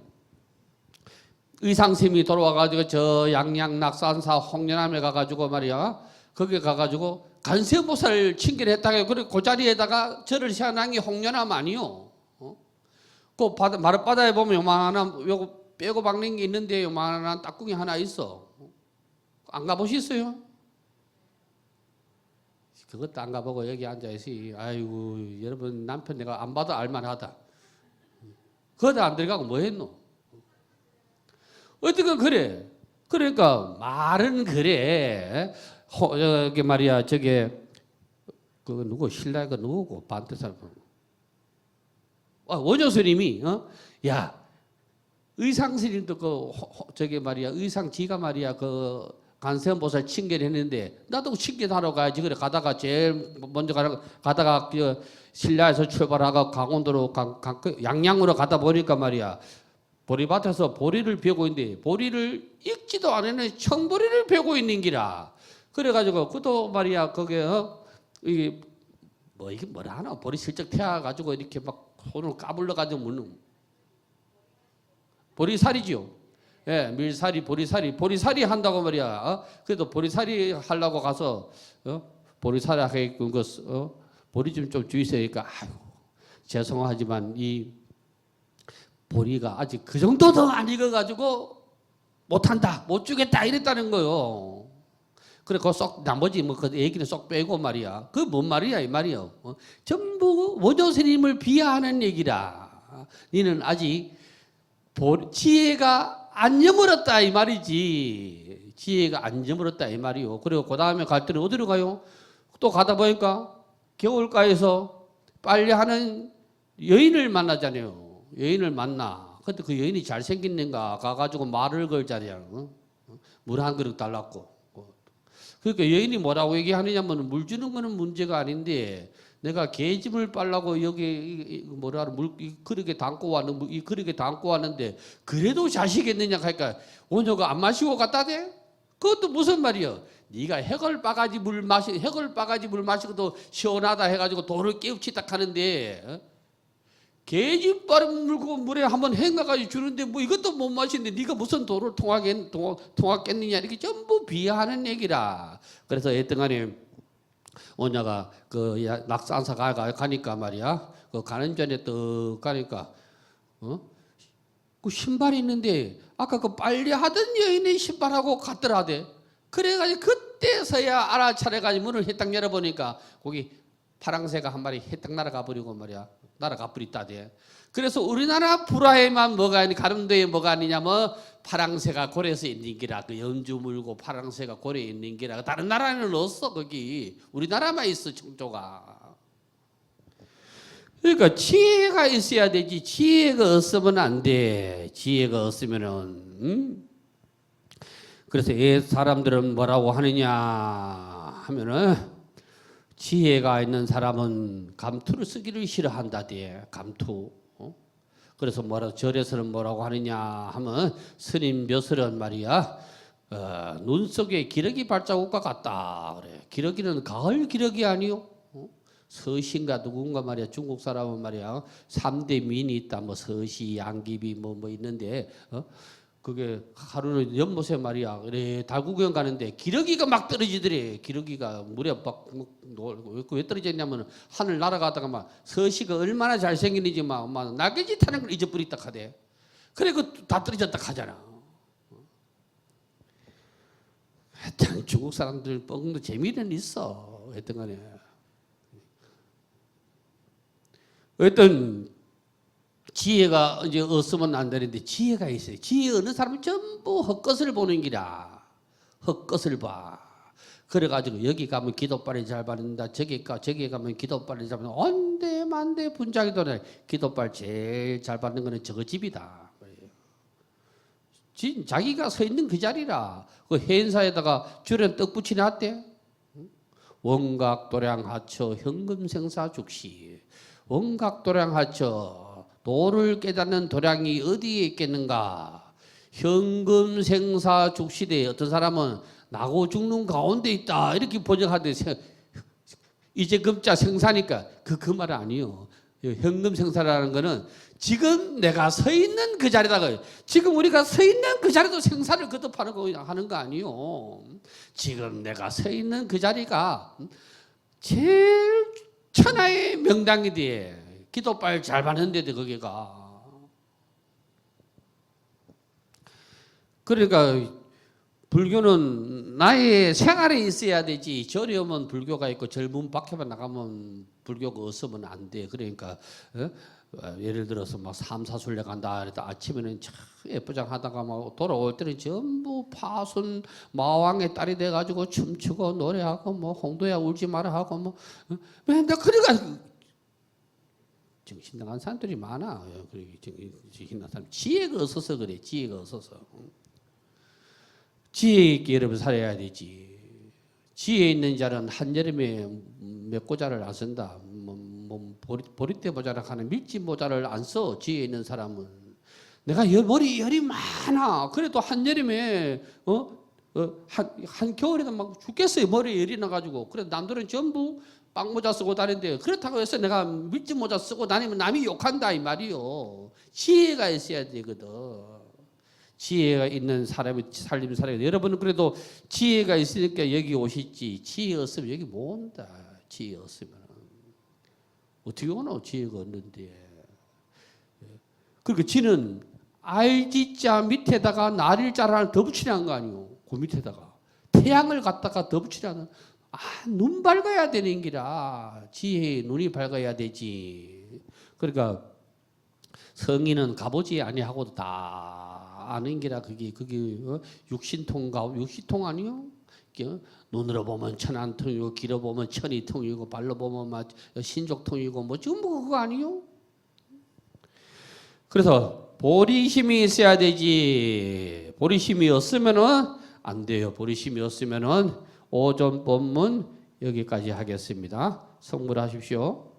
의상심이 돌아와가지고 저 양양 낙산사 홍련암에 가가지고 말이야. 거기 가가지고 간세보살 칭견했다가 그래 그 자리에다가 절을 시원한 게 홍련암 아니요. 그 마룻바다에 보면 요만한 요거 빼고 박는 게 있는데 요만한 딱궁이 하나 있어. 안 가보셨어요? 그것도 안 가보고 여기 앉아있지. 아이고 여러분 남편 내가 안 봐도 알만하다. 거기다 안 들어가고 뭐 했노? 어떻게 그래? 그러니까 말은 그래. 저기 말이야 저게 그 누구 신라가 누구고 반대사람 원효 스님이 야 의상 스님도 저기 말이야 의상 지가 말이야 그 간세음보살 칭견했는데 나도 칭견하러 가야지. 그래 가다가 제일 먼저 가다가 그 신라에서 출발하고 강원도로 양양으로 가다 보니까 말이야 보리밭에서 보리를 베고 있는데 보리를 익지도 않았는데 청보리를 베고 있는 기라. 그래가지고 그도 말이야 그게 이게 뭐 이게 뭐라 하나 보리 슬쩍 태워가지고 이렇게 막 손을 까불러가지고 묻는 보리살이지요. 예, 밀살이 보리살이 한다고 말이야. 그래도 보리살이 하려고 가서 보리살이 하게끔 보리 좀 주이세요. 그러니까 아유 죄송하지만 이 보리가 아직 그 정도도 안 익어가지고 못한다, 못 주겠다 이랬다는 거요. 그래, 나머지 그 얘기는 쏙 빼고 말이야. 그 뭔 말이야 이 말이요. 전부 원효 스님을 비하하는 얘기라. 너는 아직 지혜가 안 여물었다 이 말이지. 지혜가 안 여물었다 이 말이요. 그리고 그 다음에 갈 때는 어디로 가요? 또 가다 보니까 겨울가에서 빨래하는 여인을 만나잖아요. 여인을 만나. 근데 그 여인이 잘생겼는가 가가지고 말을 걸자냐. 물 한 그릇 달라고. 그러니까 여인이 뭐라고 얘기하느냐면 물 주는 거는 문제가 아닌데 내가 개집을 빨라고 여기 뭐라 이 그릇에 담고 왔는 이 그릇에 담고 왔는데 그래도 자식겠느냐 하니까 원효가 안 마시고 갖다 대? 그것도 무슨 말이야? 네가 해걸 바가지 물 마시고도 시원하다 해가지고 돌을 깨우치다 하는데 개집 빠른 물고 물에 한번 헹가가지고 주는데 뭐 이것도 못 마시는데 네가 무슨 돌을 통하겠느냐 이렇게 전부 비하하는 얘기라. 그래서 여튼간에 원효가 그 낙산사 가니까 말이야. 그 가는 전에 떡 가니까 그 신발이 있는데 아까 그 빨래하던 여인의 신발하고 같더라대. 그래가지고 그때서야 알아차려가지고 문을 해딱 열어보니까 거기 파랑새가 한 마리 해딱 날아가 버리고 말이야. 날아가 버렸다대. 그래서 우리나라 불화에만 뭐가 있니 가름도에 뭐가 아니냐면 파랑새가 고래에서 있는 기라. 그 연주 물고 파랑새가 고래에 있는 기라. 다른 나라에는 없어 거기. 우리나라만 있어 청조가. 그러니까 지혜가 있어야 되지. 지혜가 없으면 안 돼. 지혜가 없으면은 그래서 사람들은 뭐라고 하느냐 하면은 지혜가 있는 사람은 감투를 쓰기를 싫어한다대. 감투. 그래서 절에서는 뭐라고 하느냐 하면 스님 묘설은 말이야 눈 속에 기러기 발자국과 같다. 그래. 기러기는 가을 기러기 아니요? 서시인가 누군가 말이야. 중국 사람은 말이야. 3대 민이 있다. 뭐 서시, 양귀비 뭐 있는데 그게 하루는 연못에 말이야. 그래 달구경 가는데 기러기가 막 떨어지더래. 기러기가 물에 막 왜 떨어졌냐면 하늘 날아가다가 막 서시가 얼마나 잘생기는지 막 날개짓 하는 걸 잊어버렸다 하대. 그래 그 다 떨어졌다 하잖아. 하여튼 중국 사람들 뻥도 재미는 있어. 하여튼 간에. 어떤 지혜가 이제 없으면 안 되는데 지혜가 있어요. 지혜 없는 사람은 전부 헛것을 보는 기라. 헛것을 봐. 그래가지고 여기 가면 기도빨이 잘 받는다. 저기 가면 기도빨이 잘 받는다. 온데만데 분장이 도네. 기도빨 제일 잘 받는 거는 저거 집이다. 자기가 서 있는 그 자리라. 그 해인사에다가 주변 떡 붙이놨대. 원각도량하처 현금생사죽시. 원각도량하처 도를 깨닫는 도량이 어디에 있겠는가? 현금생사죽시대. 어떤 사람은 나고 죽는 가운데 있다 이렇게 번역하는데 이제 금자 생사니까 그 말은 아니요. 현금생사라는 거는 지금 내가 서 있는 그 자리다가 지금 우리가 서 있는 그 자리도 생사를 거듭하는 거 하는 거 아니요. 지금 내가 서 있는 그 자리가 제일 천하의 명당이 돼. 기도빨 잘 받는데도 거기가. 그러니까 불교는 나의 생활에 있어야 되지. 절에 오면 불교가 있고 절문 밖에만 나가면 불교가 없으면 안 돼. 그러니까 예를 들어서 막 삼사순례 간다 그랬다 아침에는 참 예쁘장 하다가 막 돌아올 때는 전부 파순 마왕의 딸이 돼가지고 춤추고 노래하고 뭐 홍도야 울지 마라 하고 뭐 맨날 그래가 정신 나간 사람들이 많아. 정신 나간 사람 지혜가 없어서 그래. 지혜가 없어서. 지혜 있게 여러분 살아야 되지. 지혜 있는 자는 한여름에 몇 안 쓴다. 보리대 모자라 하는 밀짚 모자를 안 써. 지혜 있는 사람은. 내가 머리 열이 많아. 그래도 한여름에 한 겨울에도 막 죽겠어요. 머리에 열이 나가지고. 그래도 남들은 전부 빵모자 쓰고 다니는데 그렇다고 해서 내가 밀짚 모자 쓰고 다니면 남이 욕한다 이 말이요. 지혜가 있어야 되거든. 지혜가 있는 사람이 살림 살아야 돼. 여러분은 그래도 지혜가 있으니까 여기 오시지. 지혜 없으면 여기 못 온다. 지혜 없으면 어떻게 오나 지혜가 없는데. 그러니까 지는 알지자 밑에다가 날일자를 더 붙이라는 거 아니요. 그 밑에다가 태양을 갖다가 더 붙이라는. 눈 밝아야 되는 기라. 지혜의 눈이 밝아야 되지. 그러니까 성인은 가보지 아니하고도 다 아는 기라. 그게 육신통 아니요? 눈으로 보면 천안통이고 귀로 보면 천이통이고 발로 보면 막 신족통이고 뭐 전부 그거 아니요? 그래서 보리심이 있어야 되지. 보리심이 없으면은 안 돼요. 보리심이 없으면은 오전 법문 여기까지 하겠습니다. 성불하십시오.